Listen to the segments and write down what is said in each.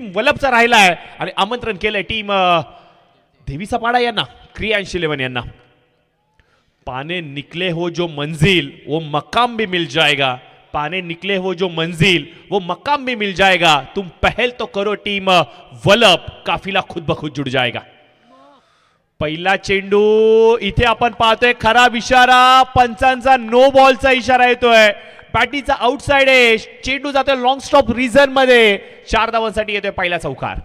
वलपचा राहिला आहे आणि आमंत्रण केलंय टीम देवीचा पाडा यांना, क्रियांश 11 यांना. पाने निकले हो जो मंजिल वो मकाम भी मिल जाएगा, पाने निकले हो जो मंजिल वो मकाम भी मिल जाएगा. तुम पहल तो करो टीम वलप, काफिला खुद बखुद जुड़ जाएगा. पहिला चेंडू इथे आपण पाहतोय खराब इशारा, पंचांचा नो बॉलचा इशारा येतोय. बॅटीचा आउटसाइड आहे, चेंडू जातोय लॉंग स्टॉप रिझन मध्ये. 4 धावांसाठी येतोय पहिला चौकार.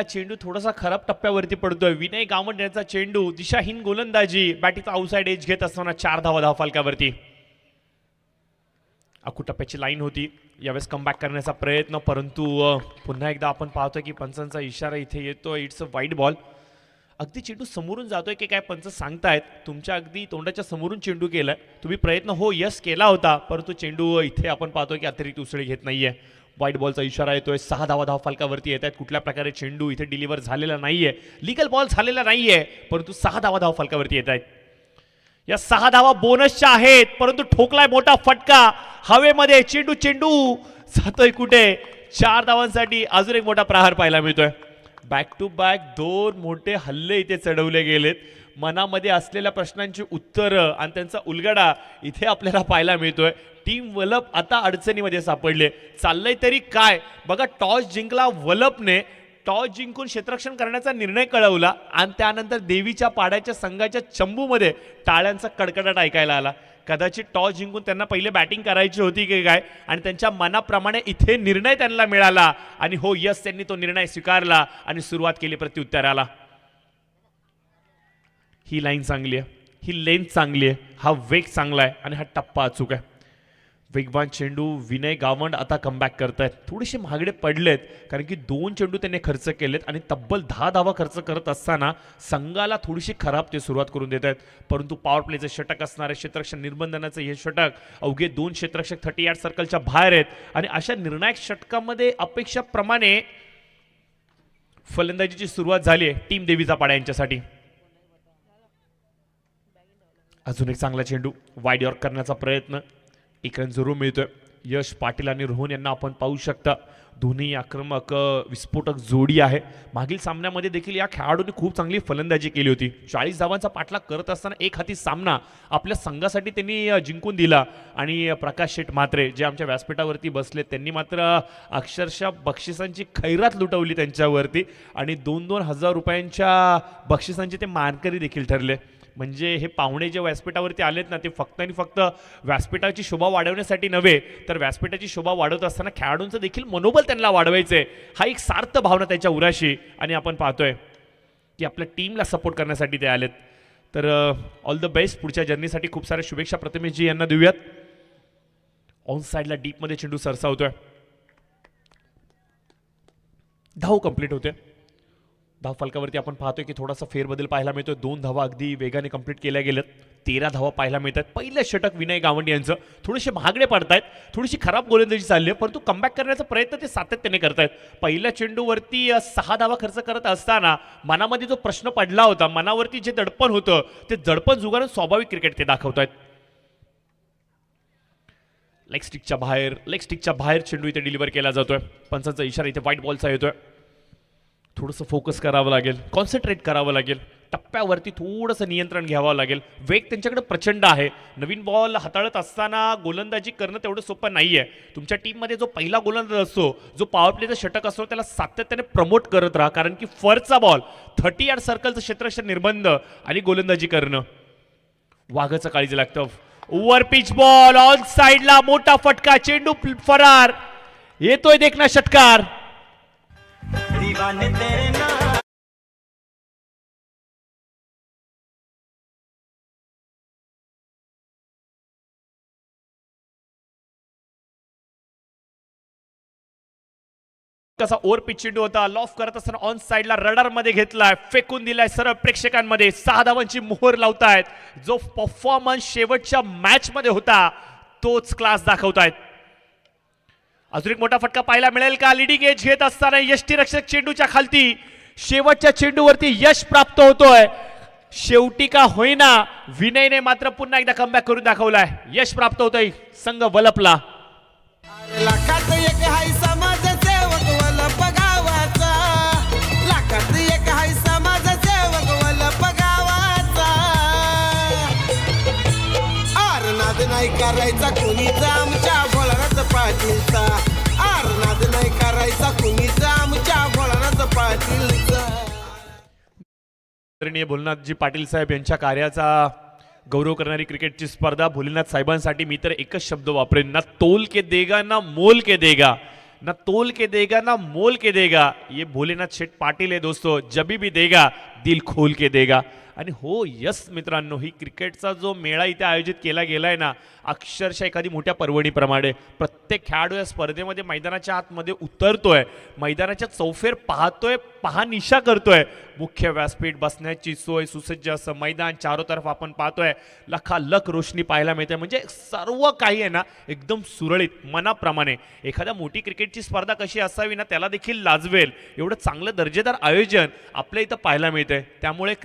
चेंडू थोडासा खराब टप्प्यावरती पडतोय. विनय गावंड यांचा चेंडू, दिशाहीन गोलंदाजी, बॅटीचा आउटसाइड एज घेत असताना 4 धावा फलकावरती. अकू टप्प्याची लाईन होती, यावेळेस कमबॅक करण्याचा प्रयत्न, परंतु पुन्हा एकदा आपण पाहतोय की पंचांचा इशारा इथे येतोय. It's a wide ball. अगदी चेंडू समोरून जातोय की काय पंच सांगतायत, तुमच्या अगदी तोंडाच्या समोरून चेंडू केलाय तुम्ही, प्रयत्न हो यस केला होता, परंतु चेंडू इथे आपण पाहतोय की अतिरिक्त उसळी घेत नाहीये. वाईट बॉलचा इशारा येतोय. 6 धावा फलकावरती येत आहेत. कुठल्या प्रकारे चेंडू इथे डिलिव्हर झालेला नाहीये, लिगल बॉल झालेला नाहीये, परंतु 6 धावा फलकावरती येत आहेत. या 6 धावा बोनसच्या आहेत, परंतु ठोकलाय मोठा फटका हवेमध्ये. चेंडू जातोय कुठे? 4 धावांसाठी अजून एक मोठा प्रहार पाहायला मिळतोय. बॅक टू बॅक 2 मोठे हल्ले इथे चढवले गेलेत. मनामध्ये असलेल्या प्रश्नांची उत्तरं आणि त्यांचा उलगडा इथे आपल्याला पाहायला मिळतोय. टीम वलप आता अडचणीमध्ये सापडले. चाललंय तरी काय बघा, टॉस जिंकला वलपने, टॉस जिंकून क्षेत्ररक्षण करण्याचा निर्णय कळवला आणि त्यानंतर देवीच्या पाड्याच्या संघाच्या चंबूमध्ये टाळ्यांचा कडकडाट ऐकायला आला. कदाचित टॉस जिंकून त्यांना पहिले बॅटिंग करायची होती की काय, आणि त्यांच्या मनाप्रमाणे इथे निर्णय त्यांना मिळाला आणि हो यस त्यांनी तो निर्णय स्वीकारला आणि सुरुवात केली प्रत्युत्तराला. ही लाईन चांगली आहे, ही लेंथ चांगली आहे, हा वेग चांगला आहे आणि हा टप्पा अचूक आहे. वेगवान चेंडू. विनय गावंड आता कमबॅक करतायत. थोडेसे महागडे पडलेत कारण की 2 चेंडू त्यांनी खर्च केलेत आणि तब्बल 10 धावा खर्च करत असताना संघाला थोडीशी खराब ते सुरुवात करून देत आहेत. परंतु पॉवर प्लेचं षटक असणारे क्षेत्ररक्षण निर्बंधनाचं हे षटक, अवघे 2 क्षेत्ररक्षक 38 सर्कलच्या बाहेर आहेत आणि अशा निर्णायक षटकामध्ये अपेक्षाप्रमाणे फलंदाजीची सुरुवात झाली आहे टीम देवीचा पाडा यांच्यासाठी. अजून एक चांगला चेंडू, वाईड यॉर्क करण्याचा प्रयत्न, एक रन जरूर मिळतोय. यश पाटील आणि रोहन यांना आपण पाहू शकता. दोन्ही आक्रमक विस्फोटक जोडी आहे. मागील सामन्यामध्ये देखील या खेळाडूंनी खूप चांगली फलंदाजी केली होती. 40 धावांचा पाठलाग करत असताना एक हाती सामना आपल्या संघासाठी त्यांनी जिंकून दिला. आणि प्रकाश शेठ म्हात्रे जे आमच्या व्यासपीठावरती बसले, त्यांनी मात्र अक्षरशः बक्षिसांची खैरात लुटवली त्यांच्यावरती आणि 2-2 हजार रुपयांच्या बक्षिसांचे ते मानकरी देखील ठरले. म्हणजे हे पाहुणे जे व्यासपीठावरती आलेत ना, ते फक्त आणि फक्त व्यासपीठाची शोभा वाढवण्यासाठी नव्हे, तर व्यासपीठाची शोभा वाढवत असताना खेळाडूंचं देखील मनोबल त्यांना वाढवायचंय. हा एक सार्थ भावना त्यांच्या उराशी आणि आपण पाहतोय की आपल्या टीमला सपोर्ट करण्यासाठी ते आलेत. तर ऑल द बेस्ट. पुढच्या जर्नीसाठी खूप साऱ्या शुभेच्छा प्रथमेशजी यांना देऊयात. ऑन साईडला डीपमध्ये चेंडू सरसावतोय. धाव कंप्लीट होते. धाव फलकावरती आपण पाहतोय की थोडासा फेरबदल पाहायला मिळतोय. 2 धावा अगदी वेगाने कंप्लीट केल्या गेल्यात. 13 धावा पाहायला मिळतात. पहिलं षटक विनय गावंड यांचं. थोडेसे महागडे पडतायत, थोडीशी खराब गोलंदाजी चालली आहे, परंतु कमबॅक करण्याचा प्रयत्न ते सातत्याने करतायत. पहिल्या चेंडूवरती 6 धावा खर्च करत असताना मनामध्ये जो प्रश्न पडला होता, मनावरती जे दडपण होतं, ते दडपण जुगारून स्वाभाविक क्रिकेट ते दाखवतायत. लेग स्टिकच्या बाहेर चेंडू इथे डिलिव्हर केला जातोय. पंचांचा इशारा इथे व्हाईट बॉलचा येतोय. थोडंसं फोकस करावं लागेल, कॉन्सन्ट्रेट करावं लागेल, टप्प्यावरती थोडंसं नियंत्रण घ्यावं लागेल. वेग त्यांच्याकडे प्रचंड आहे. नवीन बॉल हाताळत असताना गोलंदाजी करणं तेवढं सोपं नाही आहे. तुमच्या टीममध्ये जो पहिला गोलंदाज असतो, जो पॉवर प्लेचा षटक असतो, त्याला सातत्याने प्रमोट करत राहा, कारण की फरचा बॉल 38 सर्कलचं क्षेत्ररक्षण निर्बंध आणि गोलंदाजी करणं वाघाचं काळजी लागतं. ओव्हर पिच बॉल ऑन साइडला, मोठा फटका, चेंडू फरार, येतोय देखना षटकार. कसा ओव्हर पिच चेंडू होता, लॉफ करत असताना ऑन साइडला रडार मध्ये घेतलाय, फेकून दिलाय सरळ प्रेक्षकांमध्ये. 6 धावांची मोहर लावतायत. जो परफॉर्मन्स शेवटच्या मॅच मध्ये होता तोच क्लास दाखवतायत. अजून एक मोठा फटका पाहायला मिळेल का? लिडिंग एज घेत असताना यष्टीरक्षक चेंडूच्या खालती, शेवटच्या चेंडूवरती यश प्राप्त होतोय. शेवटी का होईना विनयने मात्र पुन्हा एकदा कमबॅक करून दाखवलाय. यश प्राप्त होतोय, संघ वलपला. लाखात एक हाय समाजसेवक वलप गावाचा, लाखात एक हाय समाजसेवक वलप गावाचा. आरनाद नाही करायचा कुणीचा आमच्या भोळानाथ पाटीलचा, आरनाद नाही करायचा कुणीचा आमच्या भोळानाथ पाटीलचा. आदरणीय भोलेनाथजी पाटील साहेब यांच्या कार्याचा गौरव करणारी क्रिकेटची स्पर्धा. भोलेनाथ साहेबांसाठी मी तर एकच शब्द वापरेन, ना तोल के देगा ना मोल के देगा, ना तोल के देगा ना मोल के देगा. ये भोलेनाथ शेठ पाटील है दोस्तों, जबी भी देगा दिल खोल के देगा. आणि हो यस मित्रांनो, ही क्रिकेटचा जो मेळा इथे आयोजित केला गेलाय ना, अक्षरशः एखादी मोठ्या पर्वणीप्रमाणे. प्रत्येक खेळाडू या स्पर्धेमध्ये मैदानाच्या आतमध्ये उतरतोय, मैदानाच्या चौफेर पाहतोय, पहानिशा करतोय. मुख्य व्यासपीठ, बसण्याची सोय, सुसज्ज असं मैदान, चारोतर्फ आपण पाहतोय लखालख रोशनी पाहायला मिळते. म्हणजे सर्व काही आहे ना एकदम सुरळीत मनाप्रमाणे. एखाद्या मोठी क्रिकेटची स्पर्धा कशी असावी ना त्याला देखील लाजवेल एवढं चांगलं दर्जेदार आयोजन आपल्या इथं पाहायला मिळतंय. त्यामुळे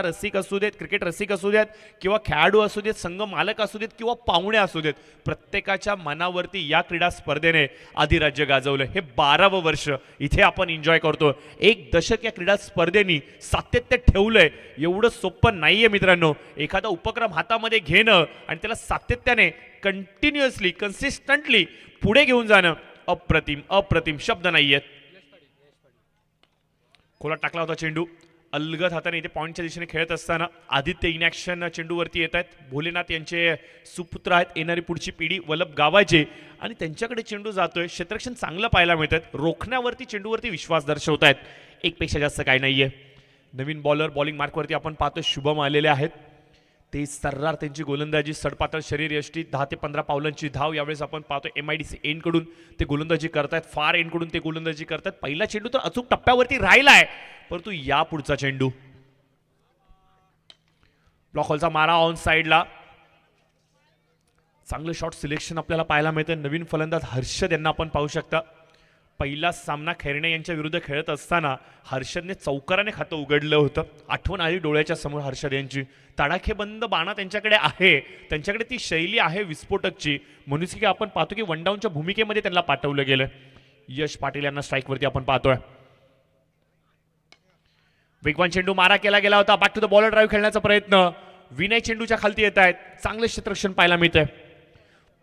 रसिक असू देत, क्रिकेट रसिक असू देत, किंवा खेळाडू असू देत, संघ मालक असू देत, किंवा पाहुणे असू देत, प्रत्येकाच्या मनावरती या क्रीडा स्पर्धेने अधिराज्य गाजवलं. हे 12वं वर्ष इथे आपण एन्जॉय करतो. एक दशक या क्रीडा स्पर्धेनी सातत्य ठेवलंय. एवढं सोपं नाहीये मित्रांनो. एखादा उपक्रम हातामध्ये घेणं आणि त्याला सातत्याने कंटिन्युअसली कन्सिस्टंटली पुढे घेऊन जाणं अप्रतिम अप्रतिम शब्द नाहीयेत. खोला टाकला होता चेंडू अलगद हाताने इथे पॉईंटच्या दिशेने खेळत असताना आदित्य इन ॲक्शन चेंडूवरती येत आहेत. भोलेनाथ यांचे सुपुत्र आहेत, येणारी पुढची पिढी वलप गावाचे, आणि त्यांच्याकडे चेंडू जातोय. क्षेत्ररक्षण चांगलं पाहायला मिळतात, रोखण्यावरती चेंडूवरती विश्वास दर्शवत आहेत. एक पेक्षा जास्त काही नाहीये. नवीन बॉलर बॉलिंग मार्कवरती आपण पाहतो शुभम आलेले आहेत. ते सर्रार त्यांची गोलंदाजी, सडपातळ शरीर यष्टी, 10 ते 15 पावलांची धाव. यावेळेस आपण पाहतो MIDC एंडकडून ते गोलंदाजी करतायत, फार एंडकडून ते गोलंदाजी करतायत. पहिला चेंडू तर अचूक टप्प्यावरती राहिलाय, परंतु या पुढचा चेंडू ब्लॉक हॉलचा मारा ऑन साइडला. चांगलं शॉट सिलेक्शन आपल्याला पाहायला मिळतं. नवीन फलंदाज हर्षद यांना आपण पाहू शकता. पहिला सामना खैरणे यांच्या विरुद्ध खेळत असताना हर्षदने चौकाराने खातं उघडलं होतं. आठवण आली डोळ्याच्या समोर हर्षद यांची. तडाखेबंद बाणा त्यांच्याकडे आहे, त्यांच्याकडे ती शैली आहे विस्फोटकची, म्हणून की आपण पाहतो की वन डाऊनच्या भूमिकेमध्ये त्यांना पाठवलं गेलं. यश पाटील यांना स्ट्राईकवरती आपण पाहतोय. वेगवान चेंडू मारा केला गेला होता. Back to the bowler drive खेळण्याचा प्रयत्न. विनय चेंडूच्या खालती येत आहेत. चांगले क्षेत्ररक्षण पाहायला मिळतंय.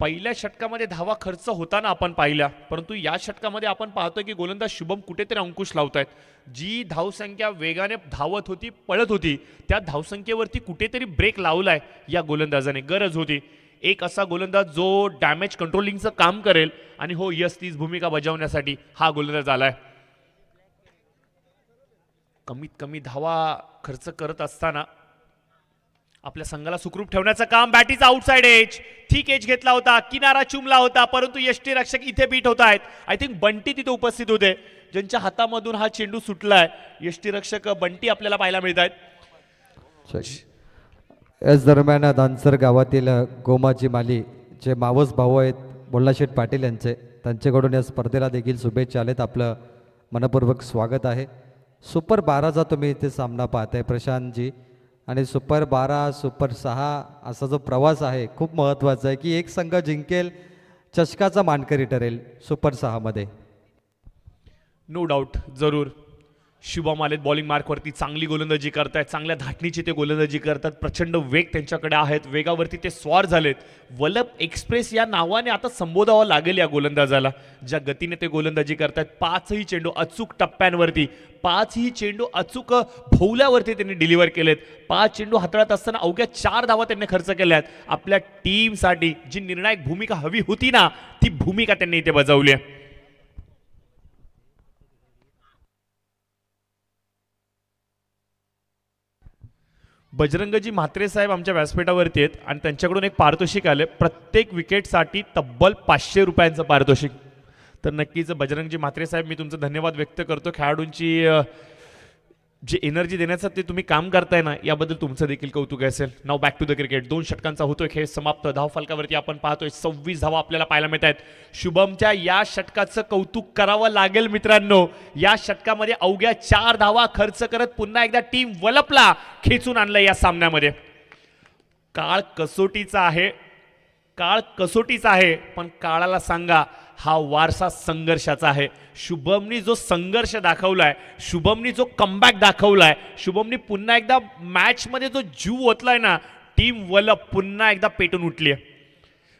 पहिल्या षटकामध्ये धावा खर्च होताना आपण पाहिल्या, परंतु या षटकामध्ये आपण पाहतोय की गोलंदाज शुभम कुठेतरी अंकुश लावतायत. जी धावसंख्या वेगाने धावत होती, पळत होती, त्या धावसंख्येवरती कुठेतरी ब्रेक लावलाय या गोलंदाजाने. गरज होती एक असा गोलंदाज जो डॅमेज कंट्रोलिंगचं काम करेल, आणि हो यस तीच भूमिका बजावण्यासाठी हा गोलंदाज आलाय. कमीत कमी धावा खर्च करत असताना आपल्या संघाला सुखरूप ठेवण्याचं काम. बॅटीचा आउटसाइड एज, ठीक एज घेतला होता, किनारा चुमला होता, परंतु यष्टीरक्षक इथे बीट होत आहेत. आय थिंक बंटी तिथे उपस्थित होते, ज्यांच्या हातामधून हा चेंडू सुटलाय. यष्टीरक्षक बंटी आपल्याला पाहायला मिळत आहेत. याच दरम्यान दानसर गावातील गोमाजी माली जे मावस भाऊ आहेत बोल्लाशेठ पाटील यांचे, त्यांच्याकडून या स्पर्धेला देखील शुभेच्छा आलेत. आपलं मनपूर्वक स्वागत आहे. सुपर 12चा तुम्ही इथे सामना पाहताय प्रशांतजी, आणि सुपर 12 सुपर 6 असा जो प्रवास आहे खूप महत्त्वाचा आहे की एक संघ जिंकेल, चषकाचा मानकरी ठरेल सुपर 6 मध्ये. नो डाऊट, जरूर. शुभम आलेत बॉलिंग मार्कवरती, चांगली गोलंदाजी करतायत, चांगल्या धाटणीची ते गोलंदाजी करतात. प्रचंड वेग त्यांच्याकडे आहेत, वेगावरती ते स्वार झालेत. वलप एक्सप्रेस या नावाने आता संबोधावं लागेल या गोलंदाजाला, ज्या गतीने ते गोलंदाजी करतात. 5ही चेंडू अचूक टप्प्यांवरती, 5ही चेंडू अचूक भोवल्यावरती त्यांनी डिलिव्हर केलेत. 5 चेंडू हाताळत असताना अवघ्या 4 धावा त्यांनी खर्च केल्यात. आपल्या टीमसाठी जी निर्णायक भूमिका हवी होती ना, ती भूमिका त्यांनी इथे बजावली आहे. बजरंगजी म्हात्रे साहेब आमच्या व्यासपीठावरती आहेत, आणि त्यांच्याकडून एक पारितोषिक आले. प्रत्येक विकेटसाठी तब्बल 500 रुपयांचं पारितोषिक. तर नक्कीच बजरंगजी म्हात्रे साहेब, मी तुमचं धन्यवाद व्यक्त करतो. खेळाडूंची जे एनर्जी देण्याचं ते तुम्ही काम करताय ना, याबद्दल तुमचं देखील कौतुक असेल. नाव बॅक टू द क्रिकेट. 2 षटकांचा होतोय खेळ समाप्त. धावफलकावरती आपण पाहतोय 26 धावा आपल्याला पाहायला मिळत आहेत. शुभमच्या या षटकाचं कौतुक करावं लागेल मित्रांनो. या षटकामध्ये अवघ्या 4 धावा खर्च करत पुन्हा एकदा टीम वलपला खेचून आणलं या सामन्यामध्ये. काळ कसोटीचा आहे, काळ कसोटीचा आहे, पण काळाला सांगा हा वारसा संघर्षाचा आहे. शुभमनी जो संघर्ष दाखवलाय, शुभमनी जो कमबॅक दाखवलाय, शुभमनी पुन्हा एकदा मॅचमध्ये जो जीव ओतलाय ना, टीम वलप पुन्हा एकदा पेटून उठली.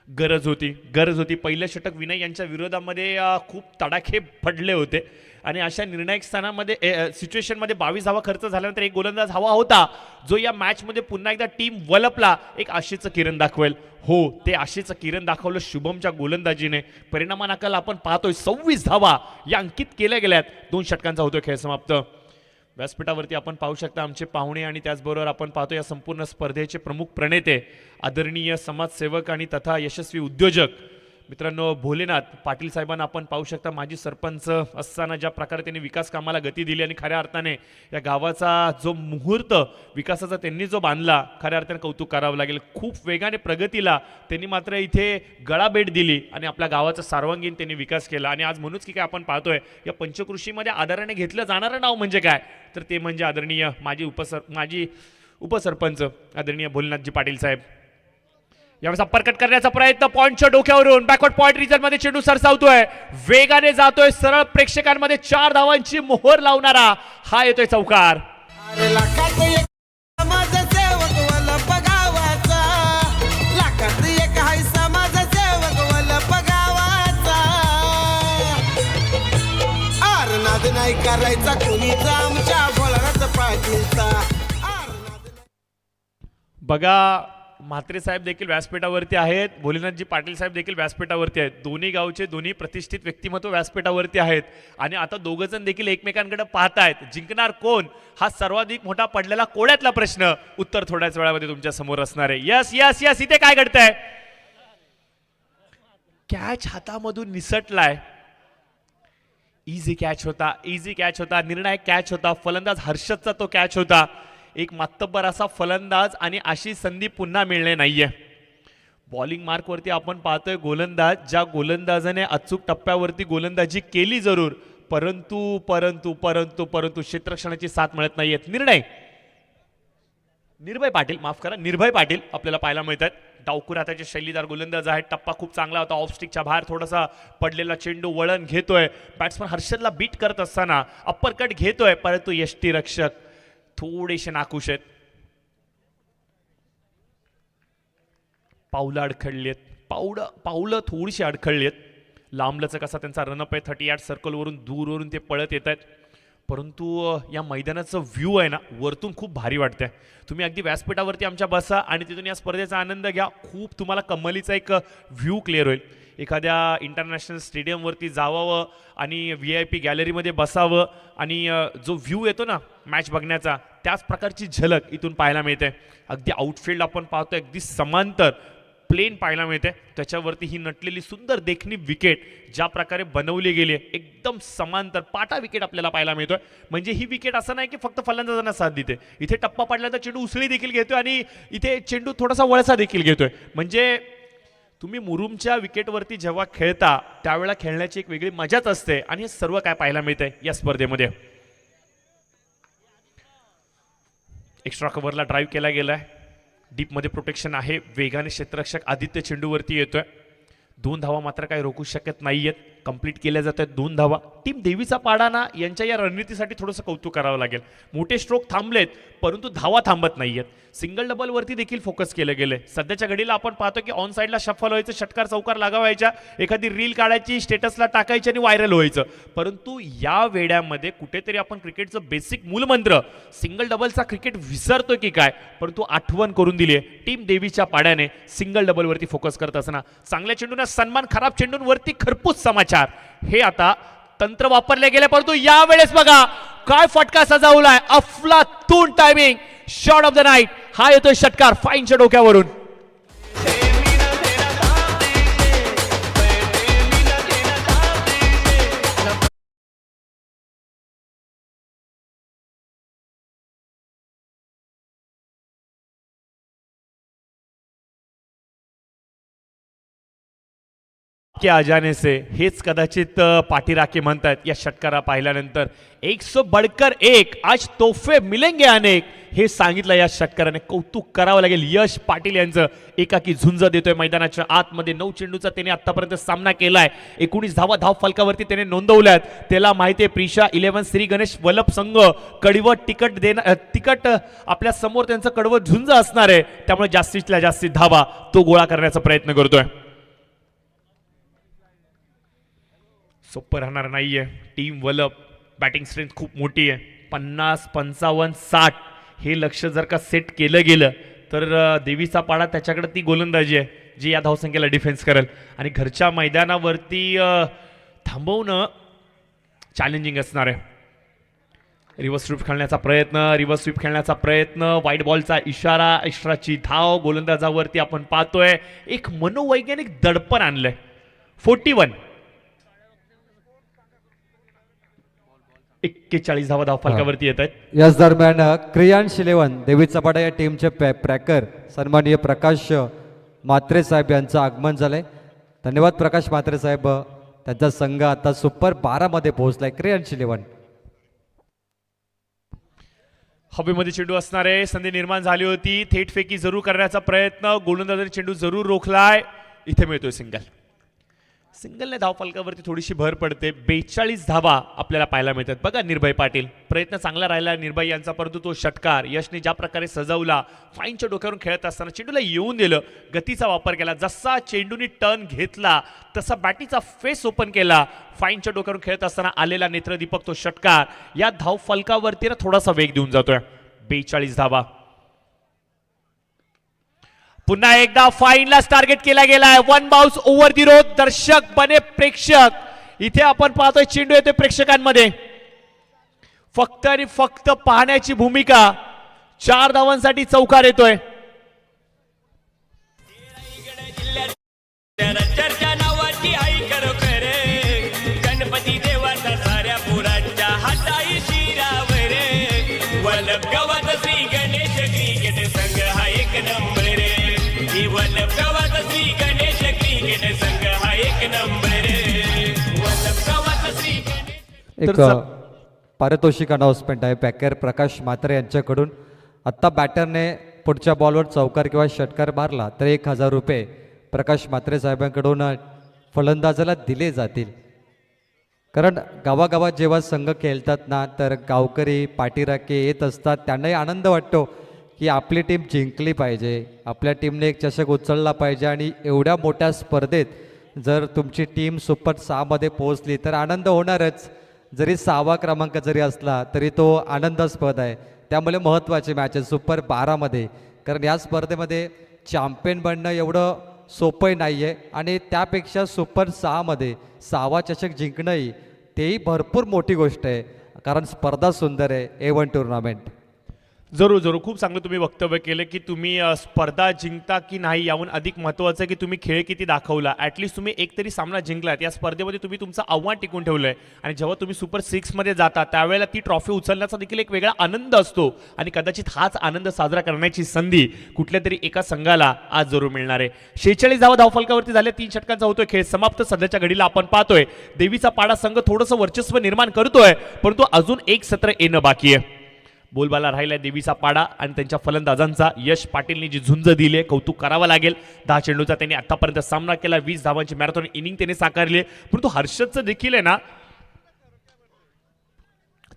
गरज होती. पहिलं षटक विनय यांच्या विरोधामध्ये खूप तडाखे पडले होते आणि अशा निर्णायक स्थानामध्ये सिच्युएशनमध्ये 22 धावा खर्च झाल्यानंतर एक गोलंदाज हवा होता जो या मॅचमध्ये पुन्हा एकदा टीम वलपला. एक आशेचं किरण दाखवेल. हो, ते आशेचं किरण दाखवलं शुभमच्या गोलंदाजीने. परिणामानकाल आपण पाहतोय 26 धावा या अंकित केल्या गेल्यात. 2 षटकांचा होतोय खेळ समाप्त. व्यासपीठावरती आपण पाहू शकता आमचे पाहुणे आणि त्याचबरोबर आपण पाहतो या संपूर्ण स्पर्धेचे प्रमुख प्रणेते, आदरणीय समाजसेवक आणि तथा यशस्वी उद्योजक मित्रांनो भोलेनाथ पाटील साहेबांना आपण पाहू शकता. माजी सरपंच असताना ज्या प्रकारे त्यांनी विकास कामाला गती दिली आणि खऱ्या अर्थाने या गावाचा जो मुहूर्त विकासाचा त्यांनी जो बांधला, खऱ्या अर्थाने कौतुक करावं लागेल. खूप वेगाने प्रगतीला त्यांनी मात्र इथे गळाभेट दिली आणि आपल्या गावाचा सर्वांगीण त्यांनी विकास केला. आणि आज म्हणूनच की काय आपण पाहतोय या पंचकृषीमध्ये आदराने घेतलं जाणारं नाव म्हणजे काय, तर ते म्हणजे आदरणीय माजी उपसरपंच आदरणीय भोलेनाथजी पाटील साहेब. यावेळेस अपरकट करण्याचा प्रयत्न पॉइंटच्या डोक्यावरून बॅकवर्ड पॉइंट रिजनमध्ये चेंडू सरसावतोय, वेगाने जातोय, सरळ प्रेक्षकांमध्ये 4 धावांची मोहर लावणारा हा येतोय चौकार. अरे लाखात एक समाजसेवक वलप गावाचा, लाखात एक हाय समाजसेवक वलप गावाचा. आरनाद नाही करायचा कुणीचा आमच्या भोळानाथ पाटीलचा. बघा म्हात्रे साहेब देखील व्यासपीठावरती आहेत, भोलेनाथजी पाटील साहेब देखील व्यासपीठावरती आहेत. दोन्ही गावचे दोन्ही प्रतिष्ठित व्यक्तिमत्व व्यासपीठावरती आहेत आणि आता दोघंजण देखील एकमेकांकडे पाहतायत. जिंकणार कोण हा सर्वाधिक मोठा पडलेला कोड्यातला प्रश्न. उत्तर थोड्याच वेळामध्ये तुमच्या समोर असणार आहे. यस यस यस, इथे काय घडतंय? कॅच हातामधून निसटलाय. इझी कॅच होता, निर्णायक कॅच होता. फलंदाज हर्षदचा तो कॅच होता. एक मातब्बर असा फलंदाज आणि अशी संधी पुन्हा मिळणे नाहीये. बॉलिंग मार्कवरती आपण पाहतोय गोलंदाज, ज्या गोलंदाजाने अचूक टप्प्यावरती गोलंदाजी केली जरूर, परंतु परंतु परंतु परंतु क्षेत्ररक्षणाची साथ मिळत नाहीये. निर्भय पाटील आपल्याला पाहायला मिळतात. डावखुर हाताचे शैलीदार गोलंदाज आहेत. टप्पा खूप चांगला होता. ऑफस्टिकच्या बाहेर थोडासा पडलेला चेंडू वळण घेतोय. बॅट्समन हर्षदला बीट करत असताना अप्परकट घेतोय, परंतु यष्टीरक्षक थोडेसे नाखुश आहेत. पावलं अडखळलीत, पावलं थोडीशी अडखळलीत. लांबलचक असा त्यांचा रनअप आहे. 38 सर्कलवरून दूरवरून ते पळत येत आहेत. परंतु या मैदानाचं व्ह्यू आहे ना, वरतून खूप भारी वाटतंय. तुम्ही अगदी व्यासपीठावरती आमच्या बसा आणि तिथून या स्पर्धेचा आनंद घ्या. खूप तुम्हाला कमालीचा एक व्ह्यू क्लिअर होईल. एखाद्या इंटरनॅशनल स्टेडियमवरती जावावं आणि VIP गॅलरीमध्ये बसावं आणि जो व्ह्यू येतो ना मॅच बघण्याचा, त्याच प्रकारची झलक इथून पाहायला मिळते. अगदी आउटफील्ड आपण पाहतोय, अगदी समांतर प्लेन पाहायला मिळते. त्याच्यावरती ही नटलेली सुंदर देखणी विकेट ज्या प्रकारे बनवली गेली आहे, एकदम समांतर पाटा विकेट आपल्याला पाहायला मिळतोय. म्हणजे ही विकेट असं नाही की फक्त फलंदाजांना साथ देते, इथे टप्पा पडल्यानंतर चेंडू उसळी देखील घेतोय आणि इथे चेंडू थोडासा वळसा देखील घेतोय. म्हणजे तुम्ही मुरुमच्या विकेटवरती जेव्हा खेळता त्यावेळेला खेळण्याची एक वेगळी मजाच असते आणि हे सर्व काय पाहायला मिळतंय या स्पर्धेमध्ये. एक्स्ट्रा कव्हरला ड्राईव्ह केला गेलाय. डीपमध्ये प्रोटेक्शन आहे. वेगाने क्षेत्ररक्षक आदित्य चेंडूवरती येतोय. 2 धावा मात्र काही रोखू शकत नाहीयेत. कंप्लीट केल्या जात आहेत 2 धावा. टीम देवीचा पाडा ना यांच्या या रणनीतीसाठी थोडंसं कौतुक करावं लागेल. मोठे स्ट्रोक थांबलेत परंतु धावा थांबत नाहीयेत. सिंगल डबलवरती देखील फोकस केलं गेलंय. सध्याच्या घडीला आपण पाहतो की ऑन साईडला शफल व्हायचं, षटकार चौकार लागावायच्या, एखादी रील काढायची, स्टेटसला टाकायची आणि व्हायरल व्हायचं. परंतु या वेड्यामध्ये कुठेतरी आपण क्रिकेटचं बेसिक मूलमंत्र सिंगल डबलचा क्रिकेट विसरतोय की काय, परंतु आठवण करून दिली आहे. टीम देवीच्या पाड्याने सिंगल डबलवरती फोकस करत असताना चांगल्या चेंडूंना सन्मान, खराब चेंडूंवरती खरपूस समाचार. हे आता तंत्र वापरले गेले, परंतु यावेळेस बघा काय फटका सजावलाय. अफलातून timing, shot of the night हा येतोय षटकार फाईनच्या डोक्यावरून. के आ जाने से हेच कदाचित पाठीराखे म्हणतात या षटकारा पाहिल्यानंतर. 100 बढ़कर 1 आज तोहफे मिलेंगे अनेक हे सांगितलं या षटकाराने. कौतुक करावं लागेल यश पाटील यांचं. एकाकी झुंज देतोय मैदानाच्या आतमध्ये. 9 चेंडूचा त्याने आतापर्यंत सामना केलाय. 19 धावा धाव फलकावरती त्याने नोंदवल्यात. त्याला माहिती आहे प्रिशा 11 श्री गणेश वल्लभ संघ कडवं तिकट आपल्या समोर त्यांचं कडवं झुंज असणार आहे. त्यामुळे जास्तीतल्या जास्तीत धावा तो गोळा करण्याचा प्रयत्न करतोय. सोपं राहणार नाहीये. टीम वल्लभ बॅटिंग स्ट्रेंथ खूप मोठी आहे. 50 55 60 हे लक्ष जर का सेट केलं गेलं तर देवीचा पाडा त्याच्याकडे ती गोलंदाजी आहे जी या धावसंख्येला डिफेन्स करेल. आणि घरच्या मैदानावरती थांबवणं चॅलेंजिंग असणार आहे. रिव्हर्स स्वीप खेळण्याचा प्रयत्न व्हाईट बॉलचा इशारा. एक्स्ट्राची धाव गोलंदाजावरती आपण पाहतोय. एक मनोवैज्ञानिक दडपण आणलंय. 41 41 धावा धाव फलकावरती येत आहेत. याच दरम्यान क्रियांश 11 देवीचा पाडा या टीमचे प्रॅकर सन्माननीय प्रकाश म्हात्रे साहेब यांचं आगमन झालंय. धन्यवाद प्रकाश म्हात्रे साहेब. त्यांचा संघ आता सुपर 12 मध्ये पोहोचलाय. क्रियांश 11 हवेमध्ये चेंडू असणारे संधी निर्माण झाली होती. थेट फेकी जरूर करण्याचा प्रयत्न. गोलंदाजाने चेंडू जरूर रोखलाय. इथे मिळतोय सिंगलने धाव फलकावरती थोडीशी भर पडते. 42 धावा आपल्याला पाहायला मिळतात. बघा निर्भय पाटील प्रयत्न चांगला राहिला निर्भय यांचा, परंतु तो षटकार यशने ज्या प्रकारे सजवला. फाईनच्या डोक्यावरून खेळत असताना चेंडूला येऊन दिलं. गतीचा वापर केला. जसा चेंडूने टर्न घेतला तसा बॅटीचा फेस ओपन केला. फाईनच्या डोक्यावरून खेळत असताना आलेला नेत्रदीपक तो षटकार या धाव फलकावरती ना थोडासा वेग देऊन जातोय. 42 धावा. पुन्हा एकदा फाईनलाच टार्गेट केला गेलाय. 1 बाउन्स ओव्हर दी रोड. दर्शक बने प्रेक्षक. इथे आपण पाहतोय चेंडू येतोय प्रेक्षकांमध्ये. फक्त आणि फक्त पाहण्याची भूमिका. 4 धावांसाठी चौकार येतोय. चर्चा नावाची आई खरोखर गणपती देवाचा साऱ्या पुराच्या हाताई शिरावर. वल्लभ गावात श्री गणेश क्रिकेट संघ हा एक नंबर. वल्लभ गावात श्री गणेश क्रिकेट संघ हा एक नंबर. वल्लभ गावात श्री गणेश. एक पारितोषिक अनाउन्समेंट आहे पॅकर प्रकाश म्हात्रे यांच्याकडून. आत्ता बॅटरने पुढच्या बॉलवर चौकार किंवा षटकार मारला तर 1000 रुपये प्रकाश म्हात्रे साहेबांकडून फलंदाजाला दिले जातील. कारण गावागावात जेव्हा संघ खेळतात ना तर गावकरी पाठीराखे येत असतात. त्यांनाही आनंद वाटतो की आपली टीम जिंकली पाहिजे, आपल्या टीमने एक चषक उचलला पाहिजे. आणि एवढ्या मोठ्या स्पर्धेत जर तुमची टीम सुपर 6 मध्ये पोहोचली तर आनंद होणारच. जरी 6वा क्रमांक जरी असला तरी तो आनंदास्पद आहे. त्यामुळे महत्त्वाची मॅच आहे सुपर 12 मध्ये. कारण या स्पर्धेमध्ये चॅम्पियन बनणं एवढं सोपं नाही आहे. आणि त्यापेक्षा सुपर 6 मध्ये 6वा चषक जिंकणंही तेही भरपूर मोठी गोष्ट आहे. कारण स्पर्धा सुंदर आहे. A1 tournament. जरूर खूप चांगलं तुम्ही वक्तव्य केलं की तुम्ही स्पर्धा जिंकता की नाही याहून अधिक महत्त्वाचं आहे की तुम्ही खेळ किती दाखवला. ॲटलिस्ट तुम्ही एक तरी सामना जिंकलात. या स्पर्धेमध्ये तुम्ही तुमचं आव्हान टिकून ठेवलंय. आणि जेव्हा तुम्ही सुपर 6 मध्ये जाता त्यावेळेला ती ट्रॉफी उचलण्याचा देखील एक वेगळा आनंद असतो. आणि कदाचित हाच आनंद साजरा करण्याची संधी कुठल्या तरी एका संघाला आज जरूर मिळणार आहे. 46 धावा धावफलकावरती झाल्या. 3 षटकांचा होतोय खेळ समाप्त. सध्याच्या घडीला आपण पाहतोय देवीचा पाडा संघ थोडंसं वर्चस्व निर्माण करतोय, परंतु अजून एक सत्र येणं बाकी आहे. बोलबाला राहिला देवीचा पाडा आणि त्यांच्या फलंदाजांचा. यश पाटीलने जी झुंज दिली कौतुक करावं लागेल. 10 चेंडूचा त्यांनी आतापर्यंत सामना केला. 20 धावांची मॅरेथॉन इनिंग त्याने साकारली. परंतु हर्षदचं देखील आहे ना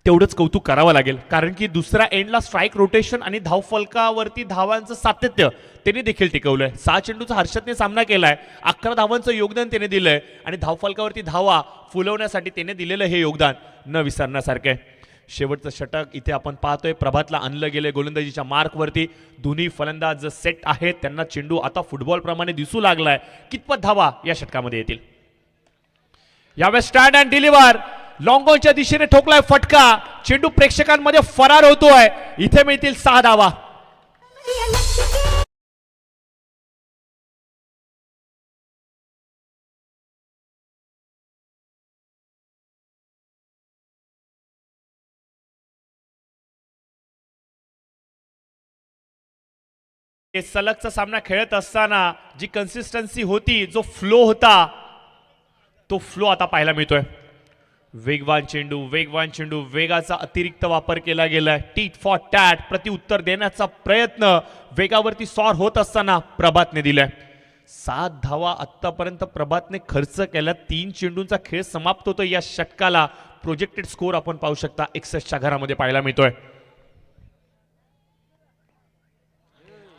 तेवढंच कौतुक करावं लागेल. कारण की दुसऱ्या एंडला स्ट्राईक रोटेशन आणि धावफलकावरती धावांचं सातत्य त्याने देखील टिकवलंय. 6 चेंडूचा हर्षदने सामना केलाय. 11 धावांचं योगदान त्याने दिलंय. आणि धावफलकावरती धावा फुलवण्यासाठी त्याने दिलेलं हे योगदान न विसरण्यासारखं आहे. शेवटचं षटक इथे आपण पाहतोय प्रभातला आणलं गेले गोलंदाजीच्या मार्कवरती. दोन्ही फलंदाज सेट आहेत. त्यांना चेंडू आता फुटबॉल प्रमाणे दिसू लागलाय. कितपत धावा या षटकामध्ये येतील. यावेळेस स्टँड अँड डिलिव्हर. लॉंगॉनच्या दिशेने ठोकलाय फटका. चेंडू प्रेक्षकांमध्ये फरार होतोय. इथे मिळतील 6 धावा. सलगचा सामना खेळत असताना जी कन्सिस्टन्सी होती, जो फ्लो होता, तो फ्लो आता पाहायला मिळतोय. वेगवान चेंडू, वेगाचा अतिरिक्त वापर केला गेलाय. टीट फॉर टॅट प्रत्युत्तर देण्याचा प्रयत्न वेगावरती सॉर होत असताना प्रभातने दिलाय. 7 धावा आतापर्यंत प्रभातने खर्च केला. 3 चेंडूंचा खेळ समाप्त होतो. या षटकाला प्रोजेक्टेड स्कोर आपण पाहू शकता 61च्या घरामध्ये पाहायला मिळतोय.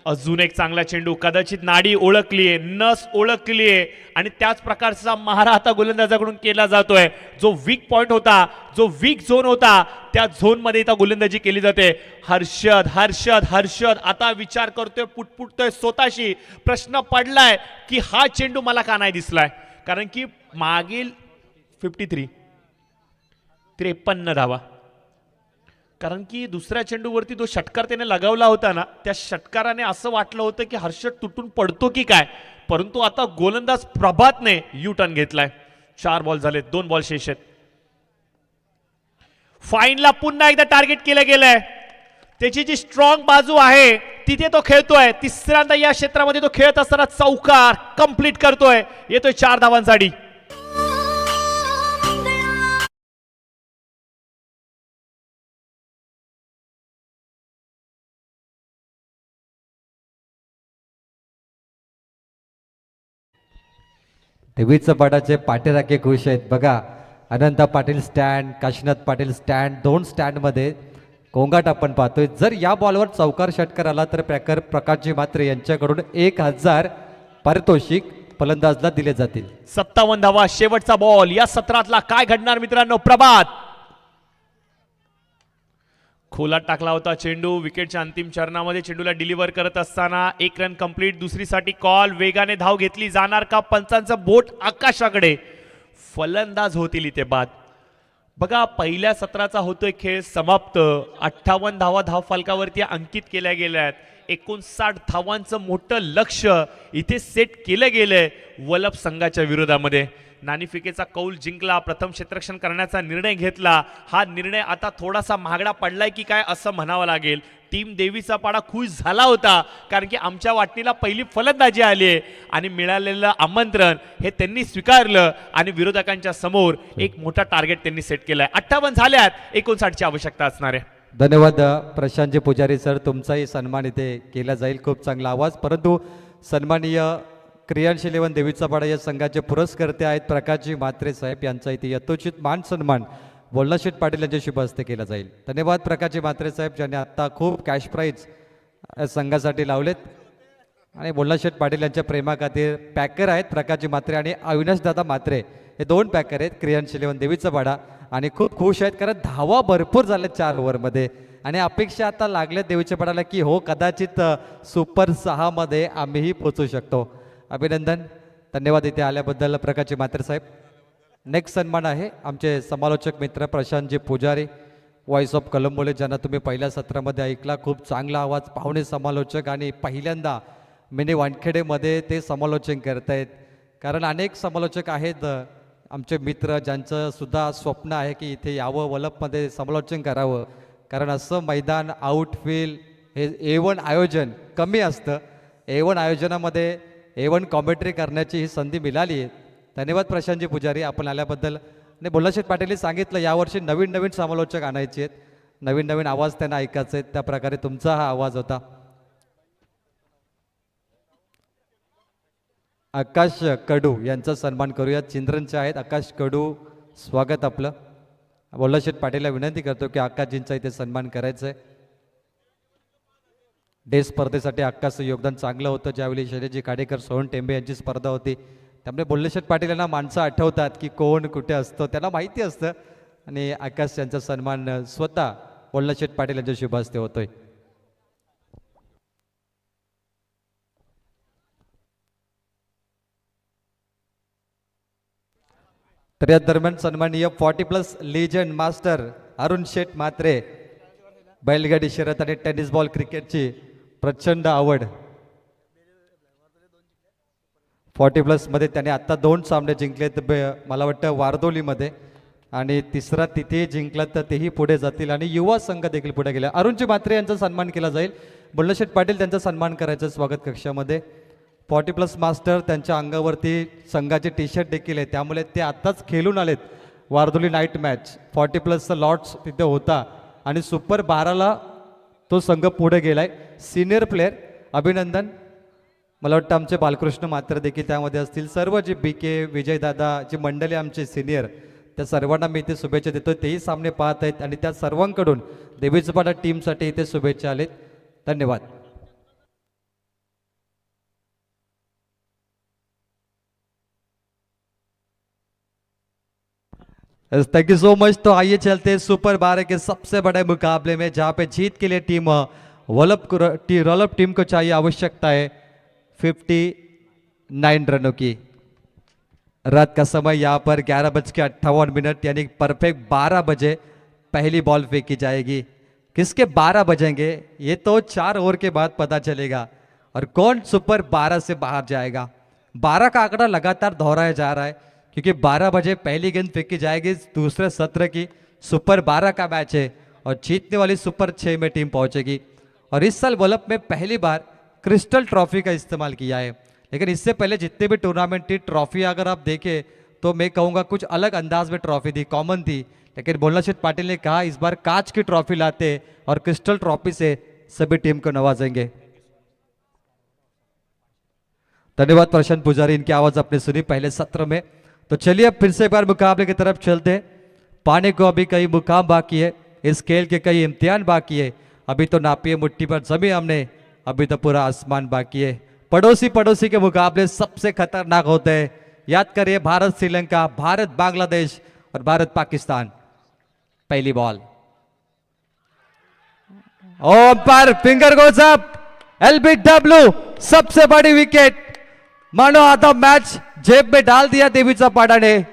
अजून एक चांगला चेंडू, कदाचित नाडी ओळखलीये, नस ओळखलीये आणि त्याच प्रकारचा मारा आता गोलंदाजाकडून केला जातोय. जो वीक पॉइंट होता, जो वीक झोन होता, त्या झोन मध्ये आता गोलंदाजी केली जाते. हर्षद आता विचार करतोय, पुटपुटतोय स्वतःशी. प्रश्न पडलाय की हा चेंडू मला का नाही दिसलाय, कारण की मागील 53 धावा, कारण की दुसऱ्या चेंडूवरती जो षटकार त्याने लगावला होता ना, त्या षटकाराने असं वाटलं होतं की हर्षद तुटून पडतो की काय, परंतु आता गोलंदाज प्रभातने यू टर्न घेतलाय. 4 बॉल झाले, 2 बॉल शेष आहेत. फाईनला पुन्हा एकदा टार्गेट केलं गेलंय. त्याची जी स्ट्रॉंग बाजू आहे तिथे तो खेळतोय. तिसऱ्यांदा या क्षेत्रामध्ये तो खेळत असताना चौकार कंप्लीट करतोय. येतोय 4 धावांसाठी. देवीचं पाडाचे पाठीराखे खुश आहेत बघा. अनंता पाटील स्टँड, काशीनाथ पाटील स्टँड, 2 स्टँडमध्ये गोंगाट आपण पाहतोय. जर या बॉलवर चौकार षटकार आला तर प्रकाशजी म्हात्रे यांच्याकडून 1000 पारितोषिक फलंदाजला दिले जातील. 57 धावा, शेवटचा बॉल. या सत्रातला काय घडणार मित्रांनो? प्रभात खोलात टाकला होता चेंडू. विकेटच्या अंतिम चरणामध्ये चेंडूला डिलिव्हर करत असताना 1 रन कंप्लीट. दुसरीसाठी कॉल. वेगाने धाव घेतली जाणार का? पंचांचं बोट आकाशाकडे. फलंदाज होतील इथे बाद. बघा, पहिल्या सत्राचा होतोय खेळ समाप्त. 58 धावा धाव फलकावरती अंकित केल्या गेल्या आहेत. 59 धावांचं मोठं लक्ष इथे सेट केलं गेलंय वलप संघाच्या विरोधामध्ये. नाणेफेकीचा कौल जिंकला, प्रथम क्षेत्ररक्षण करण्याचा निर्णय घेतला. हा निर्णय आता थोडासा महागडा पडलाय की काय असं म्हणावं लागेल. टीम देवीचा पाडा खुश झाला होता, कारण की आमच्या वाटणीला पहिली फलंदाजी आली आहे आणि मिळालेलं आमंत्रण हे त्यांनी स्वीकारलं आणि विरोधकांच्या समोर एक मोठा टार्गेट त्यांनी सेट केलाय. 58 झाल्यात, 59ची आवश्यकता असणार आहे. धन्यवाद प्रशांतजी पुजारी सर, तुमचाही सन्मान इथे केला जाईल. खूप चांगला आवाज. परंतु सन्माननीय क्रियांश 11 देवीचा पाडा या संघाचे पुरस्कर्ते आहेत प्रकाशजी म्हात्रे साहेब, यांचा इथे यथोचित मान सन्मान बोल्लाशेठ पाटील यांच्या शुभ हस्ते केला जाईल. धन्यवाद प्रकाशजी म्हात्रे साहेब, ज्यांनी आत्ता खूप कॅश प्राईज संघासाठी लावलेत. आणि बोल्लाशेठ पाटील यांच्या प्रेमाखातीर पॅकर आहेत प्रकाशजी म्हात्रे आणि अविनाश दादा म्हात्रे, हे 2 पॅकर आहेत क्रियांश 11 देवीचा पाडा. आणि खूप खुश आहेत कारण धावा भरपूर झाल्या 4 ओव्हरमध्ये आणि अपेक्षा आता लागल्या देवीच्या पाडाला की हो कदाचित सुपर 6 मध्ये आम्हीही पोचू शकतो. अभिनंदन, धन्यवाद इथे आल्याबद्दल प्रकाशजी म्हात्रे साहेब. नेक्स्ट सन्मान आहे आमचे समालोचक मित्र प्रशांतजी पुजारी, व्हॉइस ऑफ कलंबोले, ज्यांना तुम्ही पहिल्या सत्रामध्ये ऐकला. खूप चांगला आवाज, पाहुणे समालोचक आणि पहिल्यांदा मिनी वानखेडेमध्ये ते समालोचन करत आहेत. कारण अनेक समालोचक आहेत आमचे मित्र ज्यांचं सुद्धा स्वप्न आहे की इथे यावं, वलपमध्ये समालोचन करावं. कारण असं मैदान, आउटफील्ड हे A1 आयोजन कमी असतं. A1 आयोजनामध्ये A1 कॉमेंट्री करण्याची ही संधी मिळाली आहे. धन्यवाद प्रशांतजी पुजारी आपण आल्याबद्दल. आणि बोल्लाशेठ पाटीलने सांगितलं यावर्षी नवीन समालोचक आणायचे आहेत, नवीन आवाज त्यांना ऐकायचे आहेत. त्या प्रकारे तुमचा हा आवाज होता. आकाश कडू यांचा सन्मान करूया. चिंद्रनचे आहेत आकाश कडू, स्वागत आपलं. बोल्लाशेठ पाटीलला विनंती करतो की आकाशजींचा इथे सन्मान करायचं आहे. डे स्पर्धेसाठी आकाशचं योगदान चांगलं होतं. ज्यावेळी शैलेशजी काडेकर, सोहन टेंबे यांची स्पर्धा होती, त्यामुळे बोल्लाशेठ पाटील यांना माणसं आठवतात की कोण कुठे असतं, त्यांना माहिती असतं. आणि आकाश यांचा सन्मान स्वतः बोल्लाशेठ पाटील यांच्या शुभ हस्ते होतोय. तर या दरम्यान सन्माननीय 40+ लीजंड मास्टर अरुण शेठ म्हात्रे, बैलगाडी शर्यत आणि टेनिस बॉल क्रिकेटची प्रचंड आवड. 40+ मध्ये त्याने आत्ता 2 सामने जिंकलेत, मला वाटतं वारदोलीमध्ये, आणि तिसरा तिथे जिंकला तर तेही पुढे जातील आणि युवा संघ देखील पुढे गेला. अरुणजी म्हात्रे यांचा सन्मान केला जाईल. बोल्लाशेठ पाटील त्यांचा सन्मान करायचं स्वागत कक्षामध्ये. 40+ मास्टर त्यांच्या अंगावरती संघाचे टी शर्ट देखील आहे, त्यामुळे ते आत्ताच खेळून आलेत वारदोली नाईट मॅच. 40+चा लॉट्स तिथे होता आणि सुपर 12ला तो संघ पुढे गेलाय. सिनियर प्लेयर अभिनंदन. मला वाटतं आमचे बालकृष्ण मात्र देखील त्यामध्ये असतील. सर्व जे BK विजयदादा जी मंडळी आमचे सिनियर, त्या सर्वांना मी इथे शुभेच्छा देतो. तेही सामने पाहत आहेत आणि त्या सर्वांकडून देवीचा पाडा टीमसाठी इथे शुभेच्छा आलेत. धन्यवाद. Thank you so much. तो आइए चलते हैं सुपर 12 के सबसे बड़े मुकाबले में, जहां पे जीत के लिए टीम वल्लभ टीम को चाहिए आवश्यकता है 59 रनों की. रात का समय यहाँ पर 11:58 यानी परफेक्ट 12 बजे पहली बॉल फेंकी जाएगी. किसके 12 बजेंगे ये तो 4 ओवर के बाद पता चलेगा और कौन सुपर 12 से बाहर जाएगा. 12 का आंकड़ा लगातार दोहराया जा रहा है क्योंकि 12 बजे पहली गेंद फेंकी जाएगी दूसरे सत्र की. सुपर 12 का मैच है और जीतने वाली सुपर 6 में टीम पहुंचेगी. और इस साल वल्लभ में पहली बार क्रिस्टल ट्रॉफी का इस्तेमाल किया है, लेकिन इससे पहले जितने भी टूर्नामेंट की ट्रॉफी अगर आप देखें तो मैं कहूँगा कुछ अलग अंदाज में ट्रॉफी थी, कॉमन थी. लेकिन बोलाशेठ पाटिल ने कहा इस बार कांच की ट्रॉफी लाते और क्रिस्टल ट्रॉफी से सभी टीम को नवाजेंगे. धन्यवाद प्रशांत पुजारी, इनकी आवाज आपने सुनी पहले सत्र में. तो चलिए अब फिर से एक बार मुकाबले की तरफ चलते हैं. पाने को अभी कई मुकाम बाकी है, इस खेल के कई इम्तिहान बाकी है. अभी तो नापिए मुट्ठी पर जमी हमने, अभी तो पूरा आसमान बाकी है. पड़ोसी के मुकाबले सबसे खतरनाक होते हैं. याद करिए भारत श्रीलंका, भारत बांग्लादेश और भारत पाकिस्तान. पहली बॉल पर फिंगर गोज अप. LBW सबसे बड़ी विकेट. मानो आधा मैच जेब में डाल दिया देवीचा पाडा ने.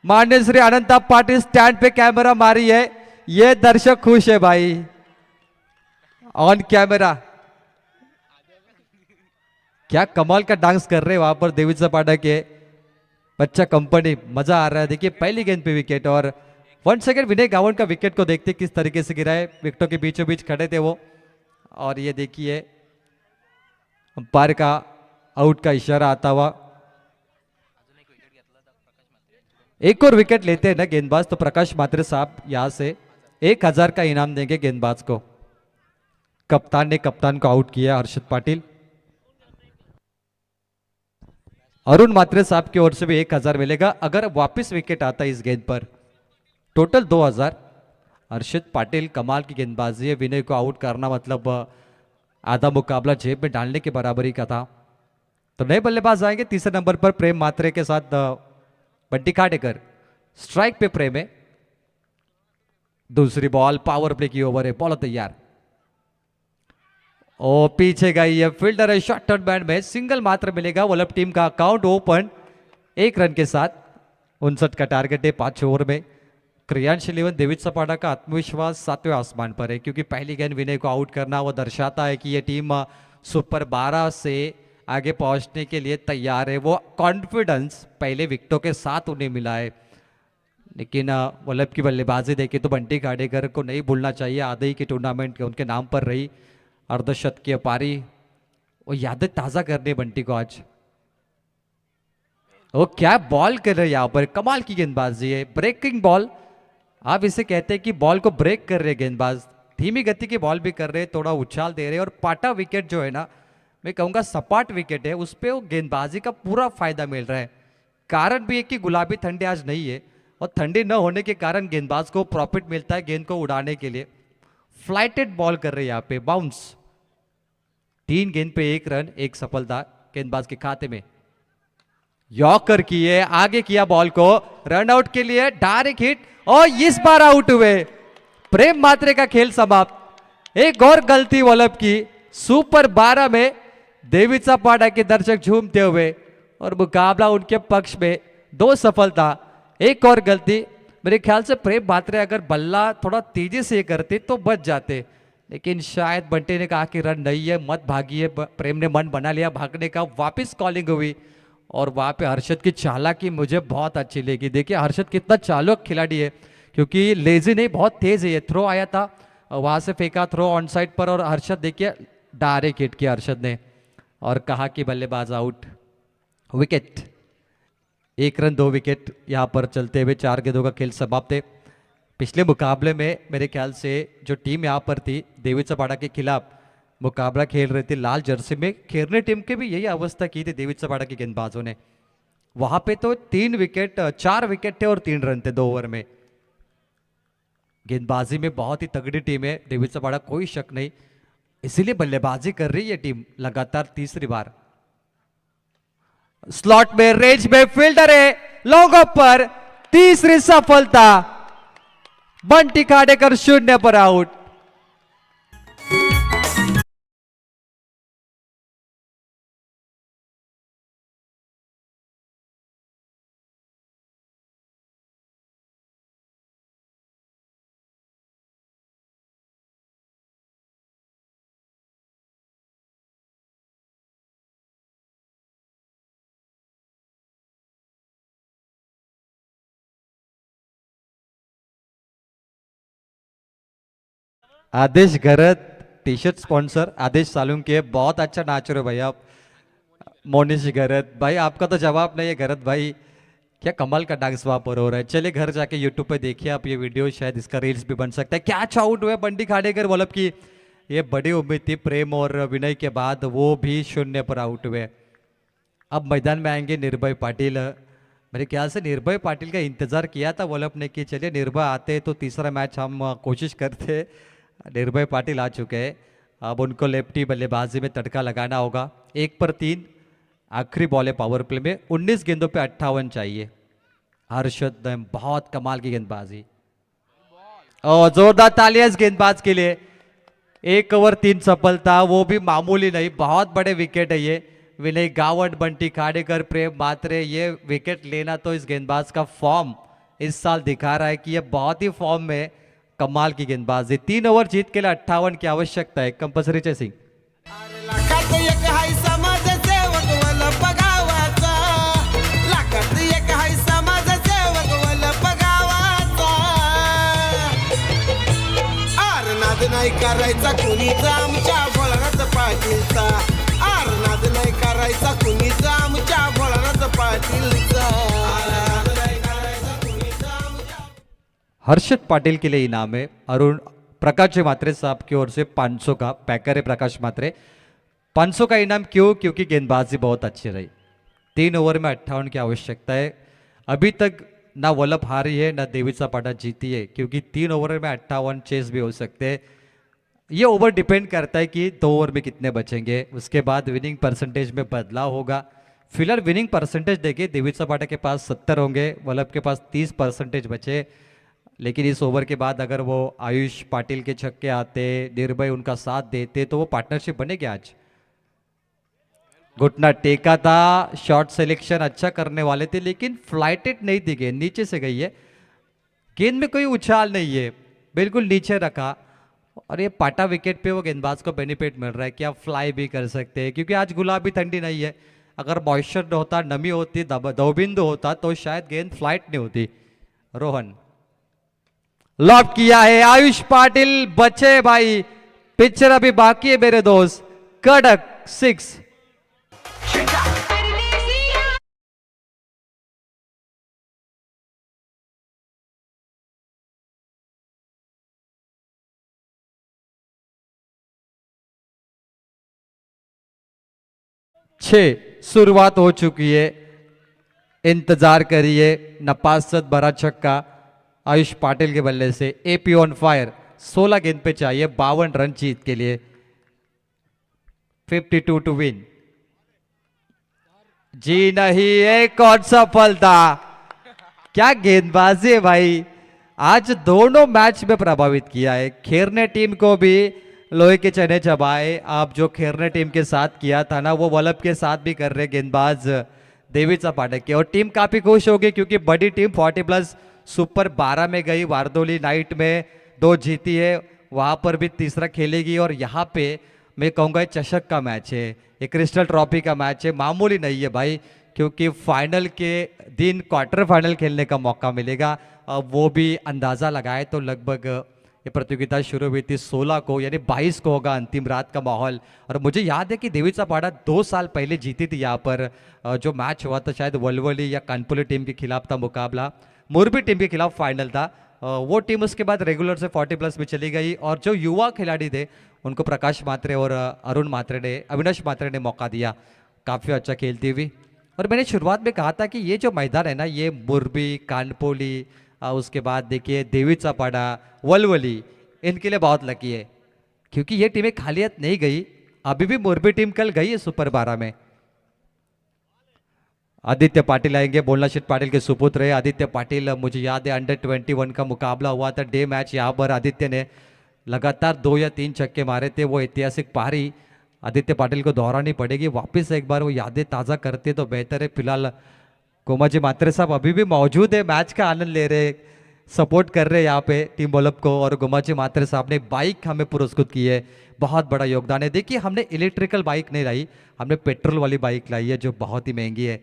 मान्य श्री अनंता पाटिल स्टैंड पे कैमरा मारी है, ये दर्शक खुश है भाई. ऑन कैमरा क्या कमाल का डांस कर रहे हैं वहां पर देवीचा पाडा के बच्चा कंपनी. मजा आ रहा है. देखिए पहली गेंद पे विकेट और 1 सेकेंड विनय गावंड का विकेट को देखते किस तरीके से गिरा है. विकेटों के बीचों बीच खड़े थे वो. और ये देखिए अंपायर का आउट का इशारा आता हुआ. एक और विकेट लेते हैं ना गेंदबाज तो प्रकाश मात्रे साहब यहां से 1000 का इनाम देंगे गेंदबाज को. कप्तान ने कप्तान को आउट किया हर्षद पाटिल. अरुण मात्रे साहब की ओर से भी 1000 मिलेगा अगर वापस विकेट आता है इस गेंद पर. टोटल 2000. हर्षद पाटिल कमाल की गेंदबाजी है. विनय को आउट करना मतलब आधा मुकाबला जेब में डालने के बराबरी का था. तो नए बल्लेबाज आएंगे. तीसरे नंबर पर प्रेम मात्रे के साथ बंटी खाटेकर. स्ट्राइक पे प्रेम है. दूसरी बॉल पावर प्ले की ओवर है. बॉल तैयार. ओ पीछे गई है फील्डर है. शॉर्ट टर्न बैट में सिंगल मात्र मिलेगा. वल्लभ टीम का अकाउंट ओपन 1 रन के साथ. 59 का टारगेट है 5 ओवर में. क्रियांश 11 देवीचा पाडा का आत्मविश्वास 7वें आसमान पर है क्योंकि पहली गेंद विनय को आउट करना वो दर्शाता है कि ये टीम सुपर 12 से आगे पहुंचने के लिए तैयार है. वो कॉन्फिडेंस पहले विकेटों के साथ उन्हें मिला है. लेकिन वल्लभ की बल्लेबाजी देखे तो बंटी खाडेकर को नहीं भूलना चाहिए. आधे ही की टूर्नामेंट उनके नाम पर रही. अर्धशतकीय पारी वो यादें ताजा करने बंटी को आज. वो क्या बॉल कर रहे हैं यहां पर. कमाल की गेंदबाजी है. ब्रेकिंग बॉल आप इसे कहते हैं कि बॉल को ब्रेक कर रहे गेंदबाज. धीमी गति की बॉल भी कर रहे, थोड़ा उछाल दे रहे. और पाटा विकेट जो है ना, मैं कहूंगा सपाट विकेट है, उस पर वो गेंदबाजी का पूरा फायदा मिल रहा है. कारण भी है कि गुलाबी ठंडी आज नहीं है और ठंडी न होने के कारण गेंदबाज को प्रॉफिट मिलता है गेंद को उड़ाने के लिए. फ्लाइटेड बॉल कर रहे हैं यहाँ पे. बाउंस. 3 गेंद पे 1 रन 1 सफलता गेंदबाज के खाते में. यॉर्कर किए, आगे किया बॉल को रन आउट के लिए. डायरेक्ट हिट और इस बार आउट हुए. प्रेम मात्रे का खेल समाप्त. एक और गलती वल्लभ की. सुपर 12 में देवीचा पाडा के दर्शक झूमते हुए और मुकाबला उनके पक्ष में. 2 सफलता, एक और गलती. मेरे ख्याल से प्रेम मात्रे अगर बल्ला थोड़ा तेजी से करते तो बच जाते, लेकिन शायद बंटे ने कहा कि रन नहीं है मत भागिए. प्रेम ने मन बना लिया भागने का. वापस कॉलिंग हुई और वहां पे हर्षद की चालाकी मुझे बहुत अच्छी लगी. देखिए हर्षद कितना चालक खिलाड़ी है क्योंकि लेजी नहीं, बहुत तेज है. ये थ्रो आया था वहां से फेंका थ्रो ऑन साइड पर और हर्षद देखिए डायरेक्ट हिट किया हर्षद ने. और कहा कि बल्लेबाज आउट। विकेट, 1 रन 2 विकेट यहाँ पर चलते हुए 4 गेंदों का खेल समाप्त है। पिछले मुकाबले में मेरे ख्याल से जो टीम यहाँ पर थी देवीचा पाड़ा के खिलाफ मुकाबला खेल रही थी लाल जर्सी में, खेरने टीम के भी यही अवस्था की थी देवीचा पाड़ा के गेंदबाजों ने। वहां पे तो 4 विकेट थे और 3 रन थे 2 ओवर में। गेंदबाजी में बहुत ही तगड़ी टीम है देवीचा पाड़ा, कोई शक नहीं, इसीलिए बल्लेबाजी कर रही है टीम लगातार तीसरी बार। स्लॉट में रेंज में फील्डर है, लॉन्ग ऑफ पर तीसरी सफलता, बंटी खाडेकर 0 पर आउट। आदेश गरत टी शर्ट स्पॉन्सर आदेश सालुंके, बहुत अच्छा नाच रहे हो भाई आप। मोनिश गरत भाई, आपका तो जवाब नहीं है गरत भाई, क्या कमाल का डांस वहां पर हो रहा है। चलिए घर जाके यूट्यूब पे देखिए आप ये वीडियो, शायद इसका रील्स भी बन सकता है। कैच आउट हुए बंटी खाडेकर, मतलब की ये बड़ी उम्मीद थी प्रेम और विनय के बाद, वो भी 0 पर आउट हुए। अब मैदान में आएंगे निर्भय पाटिल। मेरे ख्याल से निर्भय पाटिल का इंतजार किया था वल्लभ ने कि चलिए निर्भय आते तो तीसरा मैच हम कोशिश करते। निर्भय पाटिल आ चुके हैं, अब उनको लेफ्टी बल्लेबाजी में तड़का लगाना होगा। 1 पर 3 आखिरी बॉल है पावर प्ले में, 19 गेंदों पे 58 चाहिए। हर्षद बहुत कमाल की गेंदबाजी और जोरदार तालियां इस गेंदबाज के लिए। 1 ओवर 3 सफलता, वो भी मामूली नहीं, बहुत बड़े विकेट है ये। विनय गावट, बंटी खाडेकर, प्रेम मात्रे, ये विकेट लेना तो इस गेंदबाज का फॉर्म इस साल दिखा रहा है कि ये बहुत ही फॉर्म में, कमाल की गेंदबाजी। 3 ओवर जीत के लिए 58 की आवश्यकता है। Compulsory chasing. लाखात एक हाय समाजसेवक वल्लभ गावाचा, लाखात एक हाय समाजसेवक वल्लभ गावाचा। आरनाद नाही करायचा कुणीचा आमच्या भोळानाथ पाटीलचा, आरनाद नाही करायचा कुणीचा आमच्या भोळानाथ पाटीलचा। हर्षद पाटिल के लिए इनाम है। अरुण प्रकाश मात्रे साहब की ओर से 500 का पैकर है। प्रकाश मात्रे 500 का इनाम, क्यों? क्योंकि गेंदबाजी बहुत अच्छी रही। 3 ओवर में 58 की आवश्यकता है। अभी तक ना वल्लभ हारी है ना देवीचा पाड़ा जीती है, क्योंकि 3 ओवर में 58 चेस भी हो सकते हैं। ये ओवर डिपेंड करता है कि 2 ओवर में कितने बचेंगे, उसके बाद विनिंग परसेंटेज में बदलाव होगा। फिलहाल विनिंग परसेंटेज देखिए, देवीचा पाड़ा के पास 70 होंगे, वल्लभ के पास 30% बचे। लेकिन इस ओवर के बाद अगर वो आयुष पाटिल के छक्के आते, निर्भय उनका साथ देते, तो वो पार्टनरशिप बनेगी। आज घुटना टेका था, शॉट सिलेक्शन अच्छा करने वाले थे, लेकिन फ्लाइटेड नहीं थी गेंद, नीचे से गई है। गेंद में कोई उछाल नहीं है, बिल्कुल नीचे रखा, और ये पाटा विकेट पे वो गेंदबाज को बेनिफिट मिल रहा है कि आप फ्लाई भी कर सकते हैं, क्योंकि आज गुलाबी ठंडी नहीं है। अगर मॉइस्चर होता, नमी होती, दौबिंदु होता, तो शायद गेंद फ्लाइट नहीं होती। रोहन लॉब किया है, आयुष पाटिल बचे भाई, पिक्चर अभी बाकी है मेरे दोस्त। कड़क 6। शुरुआत हो चुकी है, इंतजार करिए। नपासत भरा छक्का आयुष पाटिल के बल्ले से। एपी ऑन फायर, 16 गेंद पे चाहिए 52 रन जीत के लिए, 52 टू विन। जी नहीं, एक और सफलता। क्या गेंदबाजी है भाई, आज दोनों मैच में प्रभावित किया है। खेरने टीम को भी लोहे के चने चबाए। आप जो खेरने टीम के साथ किया था ना, वो वल्लभ के साथ भी कर रहे गेंदबाज देवीचा पाड़ा के, और टीम काफी खुश होगी क्योंकि बड़ी टीम 40+ सुपर 12 में गई। वारदोली नाइट में 2 जीती है, वहां पर भी तीसरा खेलेगी। और यहाँ पे मैं कहूँगा चषक का मैच है, एक क्रिस्टल ट्रॉफी का मैच है, मामूली नहीं है भाई, क्योंकि फाइनल के दिन क्वार्टर फाइनल खेलने का मौका मिलेगा। अब वो भी अंदाज़ा लगाए तो लगभग ये प्रतियोगिता शुरू हुई थी 16 को, यानी 22 को होगा अंतिम रात का माहौल। और मुझे याद है कि देवीचा पाड़ा 2 साल पहले जीती थी यहाँ पर। जो मैच हुआ था शायद वलवली या कानपुली टीम के खिलाफ था मुकाबला, मोरबी टीम के खिलाफ फाइनल था। वो टीम उसके बाद रेगुलर से 40+ में चली गई और जो युवा खिलाड़ी थे उनको प्रकाश मात्रे और अविनाश मात्रे ने मौका दिया काफ़ी अच्छा खेलती हुई। और मैंने शुरुआत में कहा था कि ये जो मैदान है ना, ये मोरबी, कानपोली, उसके बाद देखिए देवीचा पाड़ा, वलवली, इनके लिए बहुत लकी है क्योंकि ये टीमें खालियत नहीं गई। अभी भी मोरबी टीम कल गई है सुपर 12 में। आदित्य पाटिल आएंगे, बोलना शेठ पाटिल के सुपुत्र है आदित्य पाटिल। मुझे याद है अंडर 21 का मुकाबला हुआ था, डे मैच। यहाँ पर आदित्य ने लगातार 2 या 3 छक्के मारे थे। वो ऐतिहासिक पारी आदित्य पाटिल को दोहरानी पड़ेगी, वापस एक बार वो यादें ताज़ा करते तो बेहतर है। फिलहाल कोमाजी मात्रे साहब अभी भी मौजूद है, मैच का आनंद ले रहे, सपोर्ट कर रहे हैं यहाँ पे टीम बॉलअप को। और गोमाजी मात्रे साहब ने बाइक हमें पुरस्कृत की है, बहुत बड़ा योगदान है। देखिए हमने इलेक्ट्रिकल बाइक नहीं लाई, हमने पेट्रोल वाली बाइक लाई है जो बहुत ही महंगी है।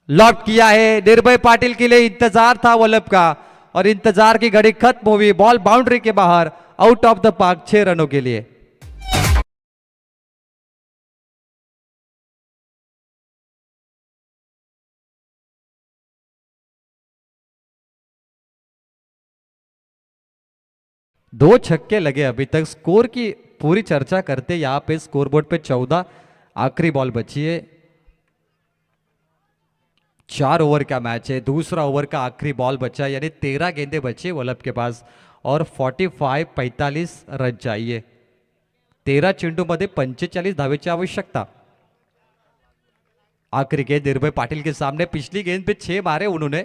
लॉक किया है, निर्भय पाटिल के लिए इंतजार था वल्लभ का और इंतजार की घड़ी खत्म हुई। बॉल बाउंड्री के बाहर, आउट ऑफ द पार्क 6 रनों के लिए। दो छक्के लगे अभी तक। स्कोर की पूरी चर्चा करते यहाँ पे स्कोरबोर्ड पे 14 आखिरी बॉल बची है। 4 ओवर का मैच है, दूसरा ओवर का आखिरी बॉल बचा है, यानी 13 गेंदे बचे वल्लभ के पास और 45 रन चाहिए। 13 चेंडूमध्ये 45 धावेची आवश्यकता। आखिरी गेंद निर्भय पाटिल के सामने, पिछली गेंद पे 6 मारे उन्होंने।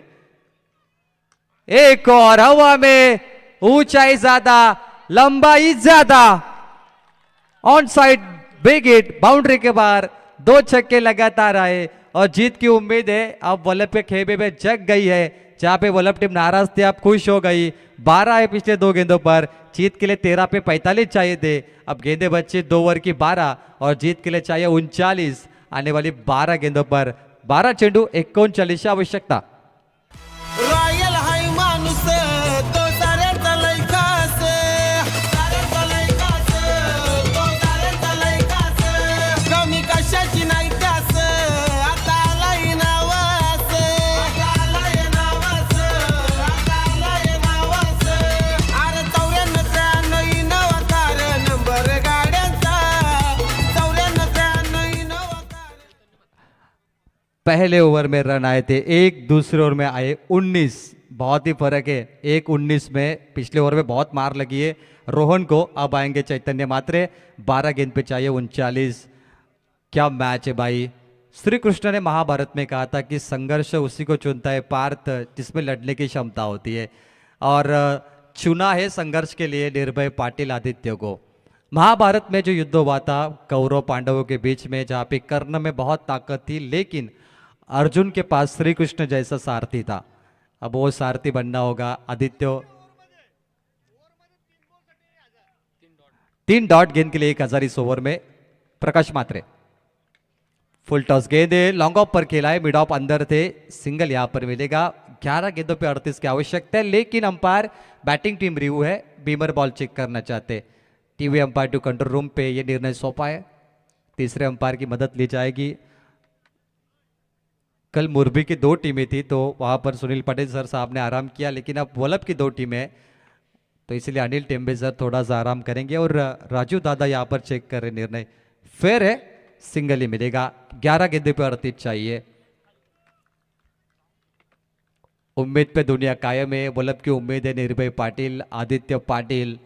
एक और हवा में, ऊंचाई ज्यादा, लंबाई ज्यादा, on side big hit, boundary के बाहर। 2 छक्के लगातार आए और जीत की उम्मीद है अब वल्लभ के खेमे में जग गई है। जहां पे वल्लभ टीम नाराज थी, अब खुश हो गई। 12 है पिछले 2 गेंदों पर, जीत के लिए 13 पे 45 चाहिए थे। अब गेंदे बच्चे 2 ओवर की 12 और जीत के लिए चाहिए 39 आने वाली 12 गेंदों पर। 12 चेंडू 39 आवश्यकता। रॉयल हाय माणूस तो साऱ्यांचा लय खास, साऱ्यांचा लय खास, तो साऱ्यांचा लय खास, कमी कशाची नाही त्यास, आता आलाय नावास, आता आलाय नावास, आता आलाय नावास। अरे 94 नवकार नंबर गाड्यांचा, 94 नवकार। पहले ओवर में रन आए थे, एक दूसरे ओवर में आए 19, बहुत ही फर्क है। 1-19 में पिछले ओवर में बहुत मार लगी है रोहन को। अब आएंगे चैतन्य मात्रे, 12 गेंद पे चाहिए 39। क्या मैच है भाई। श्री कृष्ण ने महाभारत में कहा था कि संघर्ष उसी को चुनता है पार्थ जिसमें लड़ने की क्षमता होती है, और चुना है संघर्ष के लिए निर्भय पाटिल आदित्य को। महाभारत में जो युद्ध हुआ था कौरव पांडवों के बीच में, जहाँ पे कर्ण में बहुत ताकत थी लेकिन अर्जुन के पास श्री कृष्ण जैसा सारथी था। अब वो सारथी बनना होगा आदित्य। 3 डॉट गेंद के लिए 1000 इस ओवर में। प्रकाश मात्रे, फुल टॉस गेंद है, लॉन्ग ऑफ पर खेला है, मिड ऑफ अंदर थे, सिंगल यहां पर मिलेगा। 11 गेंदों पे 38 की आवश्यकता है, लेकिन अंपायर बैटिंग टीम रिव्यू है, बीमर बॉल चेक करना चाहते। TV umpire to control room पे ये निर्णय सौंपा है, तीसरे अंपायर की मदद ली जाएगी। कल मोरबी की 2 टीमें थी तो वहां पर सुनील पटेल सर साहब ने आराम किया, लेकिन अब वल्लभ की 2 टीमें हैं तो इसलिए अनिल टेम्बे सर थोड़ा सा आराम करेंगे और राजू दादा यहाँ पर चेक कर रहे। निर्णय फेयर है, सिंगल ही मिलेगा। 11 गेंदे पे 38 चाहिए। उम्मीद पे दुनिया कायम है, वल्लभ की उम्मीद है निर्भय पाटिल, आदित्य पाटिल।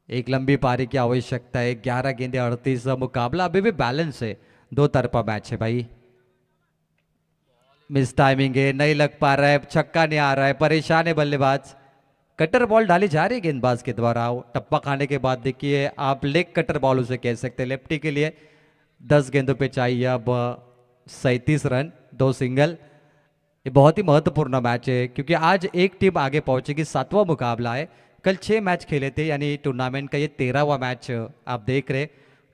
एक लंबी पारी की आवश्यकता है। 11 गेंदे 38, मुकाबला अभी भी बैलेंस है, 2 तरफा मैच है भाई। मिस टाइमिंग है, नहीं लग पा रहा है, छक्का नहीं आ रहा है, परेशान है बल्लेबाज। कटर बॉल डाली जा रही है गेंदबाज के द्वारा। टप्पा खाने के बाद देखिए आप लेग कटर बॉल उसे कह सकते हैं, लेफ्टी के लिए। 10 गेंदों पे चाहिए अब 37 रन, 2 सिंगल। ये बहुत ही महत्वपूर्ण मैच है क्योंकि आज एक टीम आगे पहुंचेगी, 7वां मुकाबला है। कल 6 मैच खेले थे, यानी टूर्नामेंट का ये 13वां मैच आप देख रहे।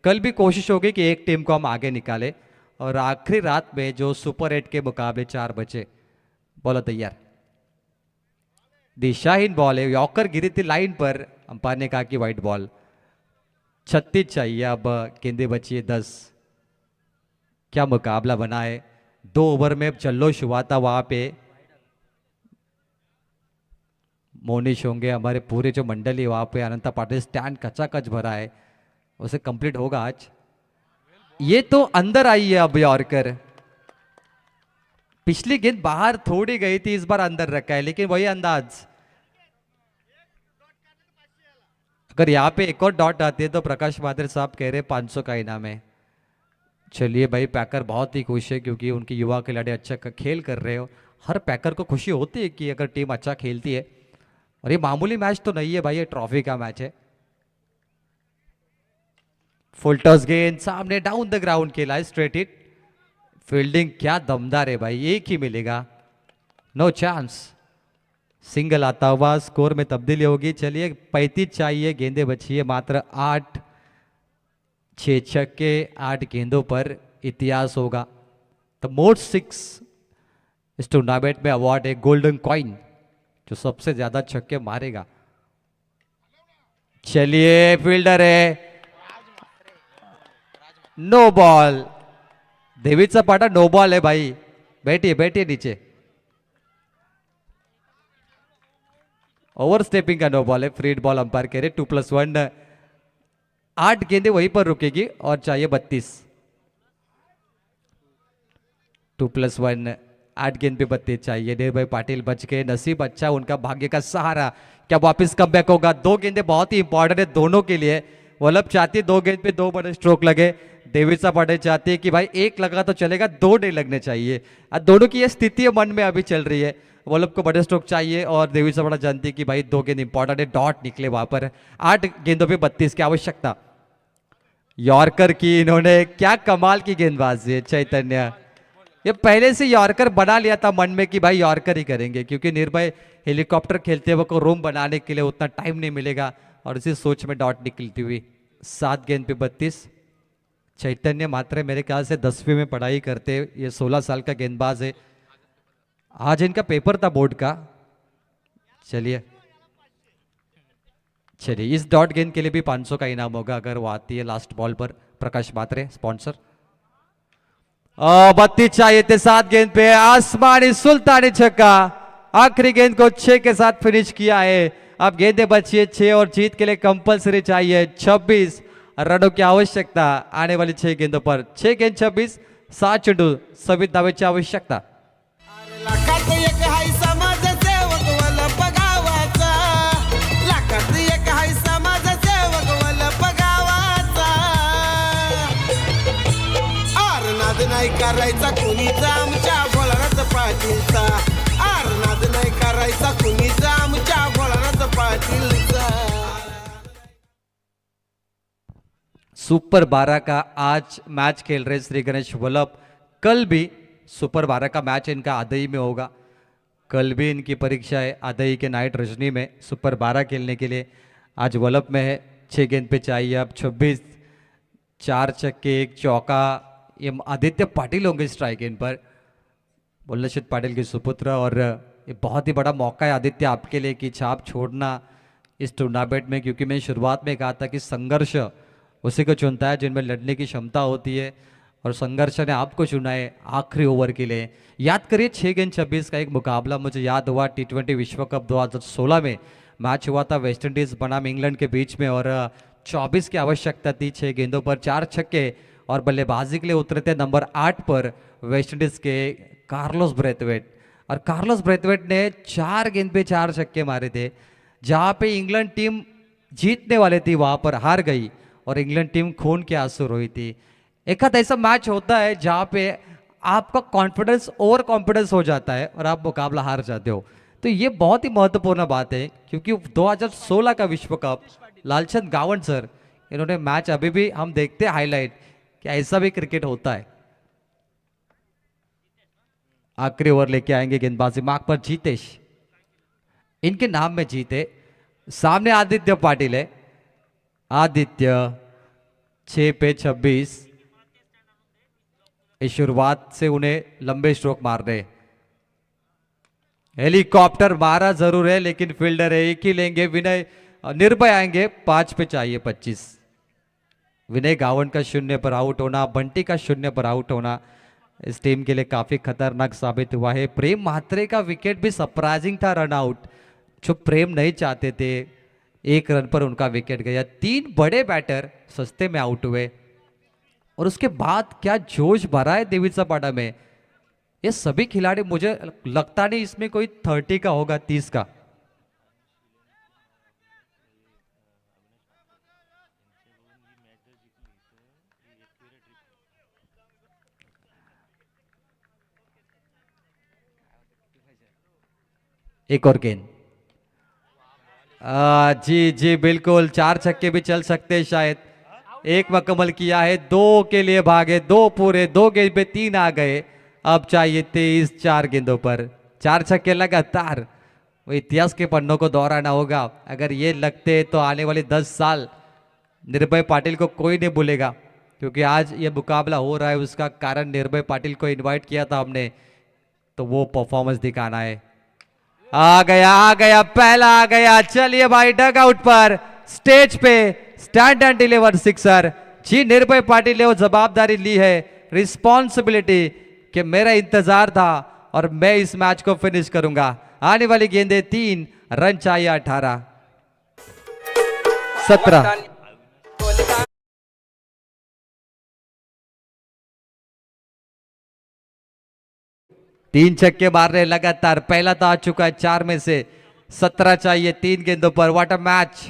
कल भी कोशिश होगी कि एक टीम को हम आगे निकाले और आखिरी रात में जो सुपर 8 के मुकाबले 4 बचे। बोलो तैयार। दिशाहीन बॉल है, यॉर्कर गिरी थी लाइन पर, अंपायर ने कहा कि वाइट बॉल। 36 चाहिए, अब गेंदे बची है 10। क्या मुकाबला बना है, 2 ओवर में जल्लोश हुआ था वहां पे। मोनिश होंगे, हमारे पूरे जो मंडली वहां पे, अनंता पाटिल स्टैंड कचाकच भरा है, उसे कंप्लीट होगा आज। ये तो अंदर आई है अब यॉर्कर, पिछली गेंद बाहर थोड़ी गई थी, इस बार अंदर रखा है, लेकिन वही अंदाज। अगर यहाँ पे एक और डॉट आती है तो प्रकाश माथुर साहब कह रहे 500 का इनाम है। चलिए भाई, पैकर बहुत ही खुश है क्योंकि उनकी युवा खिलाड़ी अच्छा खेल कर रहे हो। हर पैकर को खुशी होती है कि अगर टीम अच्छा खेलती है, और ये मामूली मैच तो नहीं है भाई, ये ट्रॉफी का मैच है। फुल टॉस गेंद सामने डाउन द ग्राउंड खेला है, स्ट्रेट हिट। फील्डिंग क्या दमदार है भाई, एक ही मिलेगा, नो चांस। सिंगल आता हुआ स्कोर में तब्दीली होगी। चलिए 35 चाहिए, गेंदे बची है मात्र 8। 6 छक्के 8 गेंदों पर इतिहास होगा। द मोस्ट 6 इस टूर्नामेंट में अवार्ड है गोल्डन कॉइन, जो सबसे ज्यादा छक्के मारेगा। चलिए फील्डर है, नो बॉल। देवीचा पाटा नो बॉल है भाई, बैठिए बैठिए नीचे। ओवर स्टेपिंग का नो बॉल है, फ्री बॉल अंपायर कह रहे। 2+1, 8 गेंदे वहीं पर रुकेगी और चाहिए 32। 2+1, 8 गेंद पे 32 चाहिए। देव भाई पाटिल बच गए, नसीब अच्छा, उनका भाग्य का सहारा। क्या वापस कम बैक होगा? 2 गेंदे बहुत ही इंपॉर्टेंट है दोनों के लिए। वल्लभ चाहती है 2 गेंद पे 2 बड़े स्ट्रोक लगे, देवीसा पाटिल चाहती है कि भाई 1 लगा तो चलेगा, 2 नहीं लगने चाहिए। दोनों की ये स्थिति मन में अभी चल रही है। वल्लभ को बड़े स्ट्रोक चाहिए और देवीसा पाटिल जानती है कि भाई 2 गेंद इंपॉर्टेंट है, डॉट निकले वहां पर। 8 गेंदों पे 32 की आवश्यकता। यॉर्कर की इन्होंने, क्या कमाल की गेंदबाजी है चैतन्य। ये पहले से यॉर्कर बना लिया था मन में कि भाई यॉर्कर ही करेंगे, क्योंकि निर्भय हेलीकॉप्टर खेलते वक्त रूम बनाने के लिए उतना टाइम नहीं मिलेगा, और इसी सोच में डॉट निकलती हुई। 7 गेंद पे 32। चैतन्य मात्र मेरे ख्याल से 10वीं में पढ़ाई करते, ये 16 साल का गेंदबाज है। आज इनका पेपर था बोर्ड का। चलिए चलिए, इस डॉट गेंद के लिए भी 500 का इनाम होगा अगर वो आती है लास्ट बॉल पर। प्रकाश मात्रे स्पॉन्सर। 32 चाहिए थे 7 गेंद पे, आसमानी सुल्तानी छक्का। आखिरी गेंद को 6 के साथ फिनिश किया है। अब गेंदें बची है 6 और जीत के लिए कंपलसरी चाहिए 26 रनों की आवश्यकता आने वाली 6 गेंदों पर। 6 गेंद 26, 7 चेंडू, सभी धावेची आवश्यकता। लाखात एक हाय समाजसेवक वल्लभ गावाचा, लाखात एक हाय समाजसेवक वल्लभ गावाचा। आरनाद नाही करायचा कुणीचा आमच्या भोळानाथ पाटीलचा, आरनाद नाही करायचा कुणीचा आमच्या भोळानाथ पाटीलचा। सुपर 12 का आज मैच खेल रहे श्री गणेश वल्लभ। कल भी सुपर 12 का मैच इनका आदई में होगा। कल भी इनकी परीक्षा है आदई के नाइट रजनी में सुपर 12 खेलने के लिए। आज वल्लभ में है। 6 गेंद पे चाहिए अब 26, 4 छक्के 1 चौका। ये आदित्य पाटिल होंगे स्ट्राइक इन पर, बुल्लशित पाटिल के सुपुत्र, और ये बहुत ही बड़ा मौका है आदित्य आपके लिए कि छाप छोड़ना इस टूर्नामेंट में, क्योंकि मैं शुरुआत में कहा था कि संघर्ष उसी को चुनता है जिनमें लड़ने की क्षमता होती है, और संघर्ष ने आपको चुना है आखिरी ओवर के लिए। याद करिए 6 गेंद 26 का एक मुकाबला मुझे याद हुआ T20 विश्व कप 2016 में मैच हुआ था वेस्ट इंडीज बनाम इंग्लैंड के बीच में, और 24 की आवश्यकता थी। 6 गेंदों पर 4 छक्के, और बल्लेबाजी के लिए उतरे थे नंबर 8 पर वेस्ट इंडीज के कार्लोस ब्रेथवेट, और कार्लोस ब्रेथवेट ने 4 गेंद पे 4 छक्के मारे थे। जहाँ पे इंग्लैंड टीम जीतने वाली थी वहाँ पर हार गई, और इंग्लैंड टीम खून के आंसू रोई थी। एक आध ऐसा मैच होता है जहाँ पे आपका कॉन्फिडेंस ओवर कॉन्फिडेंस हो जाता है और आप मुकाबला हार जाते हो। तो ये बहुत ही महत्वपूर्ण बात है, क्योंकि 2016 का विश्व कप लालचंद गावंड सर, इन्होंने मैच अभी भी हम देखते हैं हाईलाइट कि ऐसा भी क्रिकेट होता है। आखिरी ओवर लेके आएंगे गेंदबाजी मार्ग पर जीतेश, इनके नाम में जीते। सामने आदित्य पाटिल है। आदित्य 6 पे 26, इस शुरुआत से उन्हें लंबे स्ट्रोक मार रहे। हेलीकॉप्टर मारा जरूर है लेकिन फील्डर है, एक ही लेंगे विनय, निर्भय आएंगे, 5 पे चाहिए 25। विनय गावन का 0 पर आउट होना, बंटी का 0 पर आउट होना इस टीम के लिए काफी खतरनाक साबित हुआ है। प्रेम म्हात्रे का विकेट भी सरप्राइजिंग था, रन आउट, जो प्रेम नहीं चाहते थे, 1 रन पर उनका विकेट गया। 3 बड़े बैटर सस्ते में आउट हुए और उसके बाद क्या जोश भरा है देवीचा पाड़ा में। ये सभी खिलाड़ी, मुझे लगता नहीं इसमें कोई 30 का होगा, 30 का। एक और गेंद, जी जी बिल्कुल, 4 छक्के भी चल सकते हैं शायद। एक मकम्मल किया है, 2 के लिए भागे, 2 पूरे, 2 गेंद पे 3 आ गए। अब चाहिए 23, 4 गेंदों पर 4 छक्के लगातार। वो इतिहास के पन्नों को दोहराना होगा। अगर ये लगते तो आने वाले 10 साल निर्भय पाटिल को कोई नहीं भूलेगा, क्योंकि आज ये मुकाबला हो रहा है उसका कारण निर्भय पाटिल को इनवाइट किया था हमने, तो वो परफॉर्मेंस दिखाना है। आ गया पहला आ गया। चलिए भाई, डग आउट पर, स्टेज पे स्टैंड एंड डिलीवर सिक्सर। जी निर्भय पाटिल ने वो जवाबदारी ली है, रिस्पॉन्सिबिलिटी, कि मेरा इंतजार था और मैं इस मैच को फिनिश करूंगा। आने वाली गेंदे 3, रन चाहिए 18, 17। 3 छक्के मार रहे लगातार, पहला तो आ चुका है 4 में से। 17 चाहिए 3 गेंदों पर। What a match.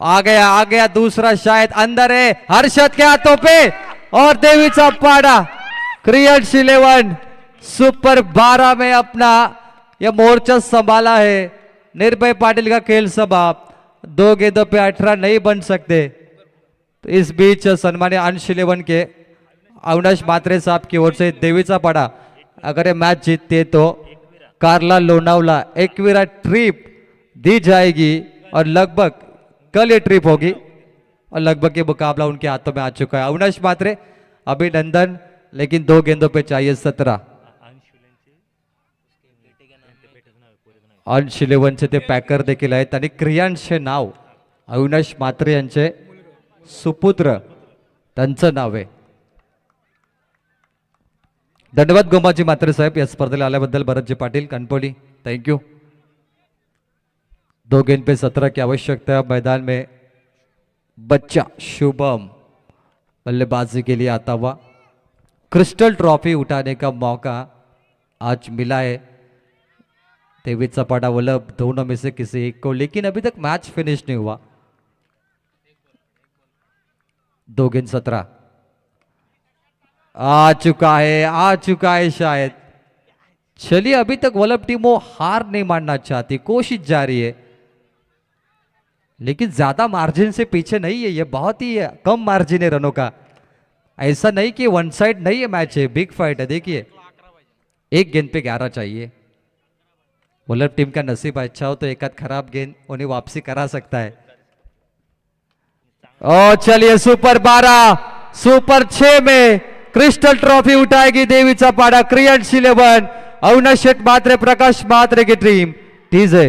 आ गया दूसरा, शायद अंदर है, हर्षद के हाथों पे और देवीचा पाड़ा क्रिएट्स 11 सुपर 12 में अपना यह मोर्चा संभाला है। निर्भय पाटिल का खेल समाप्त, 2 गेंदों पे 18 नहीं बन सकते। तो इस बीच सम्मान्य अंश 11 के अविनाश म्हात्रे साहब की ओर से देवीचा पाड़ा अगर ये मैच जीतते तो कार्ला लोनावला एकवीरा ट्रिप दी जाएगी, और लगभग कल ये ट्रिप होगी, और लगभग ये मुकाबला उनके हाथों में आ चुका है। अविनाश म्हात्रे अभिनंदन, लेकिन 2 गेंदों पे चाहिए 17। अंश 11 ते पॅकर देखील आहेत आणि क्रियांश नाव अविनाश म्हात्रे यांचे सुपुत्र त्यांचं नाव आहे। धन्यवाद गोमाजी म्हात्रे साहेब या स्पर्धेला आल्याबद्दल। Bharatji Patil कणपोली, thank you. 2 गेंद पे 17 की आवश्यकता। मैदान में बच्चा शुभम बल्लेबाजी के लिए आता हुआ। क्रिस्टल ट्रॉफी उठाने का मौका आज मिला है देवीचा पाड़ा वल्लभ, दोनों में से किसी एक को, लेकिन अभी तक मैच फिनिश नहीं हुआ। 2 गेंद 17 आ चुका है शायद। चलिए, अभी तक वल्लभ टीम वो हार नहीं मानना चाहती, कोशिश जारी है, लेकिन ज्यादा मार्जिन से पीछे नहीं है। ये बहुत ही कम मार्जिन है रनों का, ऐसा नहीं कि वन साइड नहीं है मैच है, बिग फाइट है। देखिए 1 गेंद पे 11 चाहिए। वल्लभ टीम का नसीब अच्छा हो तो एक आध खराब गेंद उन्हें वापसी करा सकता है। और चलिए सुपर 12 सुपर 6 में क्रिस्टल ट्रॉफी उठाएगी देवीचा पाड़ा क्रिएट्स 11। अविनाश म्हात्रे, प्रकाश म्हात्रे की टीम टीज है।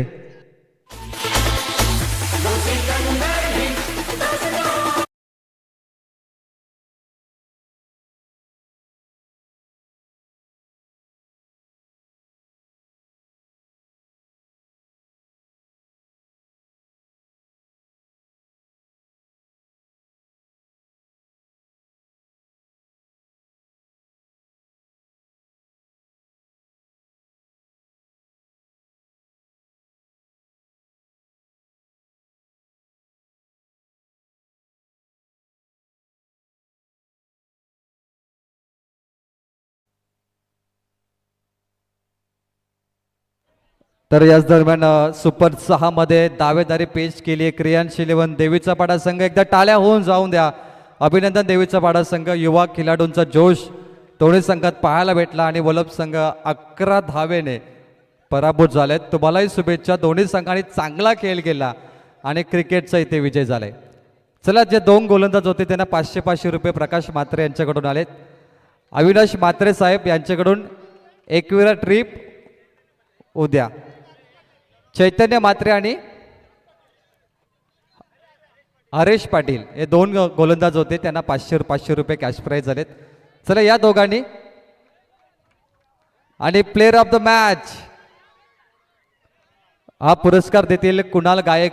तर याच दरम्यान सुपर 6 मध्ये दावेदारी पेश केली आहे क्रियांश 11 देवीचा पाडा संघ। एकदा टाळ्या होऊन जाऊन द्या। अभिनंदन देवीचा पाडा संघ, युवा खेळाडूंचा जोश दोन्ही संघात पाहायला भेटला आणि वल्लभ संघ 11 धावेने पराभूत झालेत। तुम्हालाही शुभेच्छा, दोन्ही संघांनी चांगला खेळ केला आणि क्रिकेटचा इथे विजय झालाय। चला, जे 2 गोलंदाज होते त्यांना 500 रुपये प्रकाश म्हात्रे यांच्याकडून आलेत। अविनाश म्हात्रे साहेब यांच्याकडून एकविरा ट्रिप उद्या चैतन्य म्हात्रे आणि हरेश पाटील हे दोन गोलंदाज होते, त्यांना 500 रुपये कॅश प्राईज झालेत. चला या दोघांनी. आणि प्लेअर ऑफ द मॅच हा पुरस्कार देतील कुणाल गायक.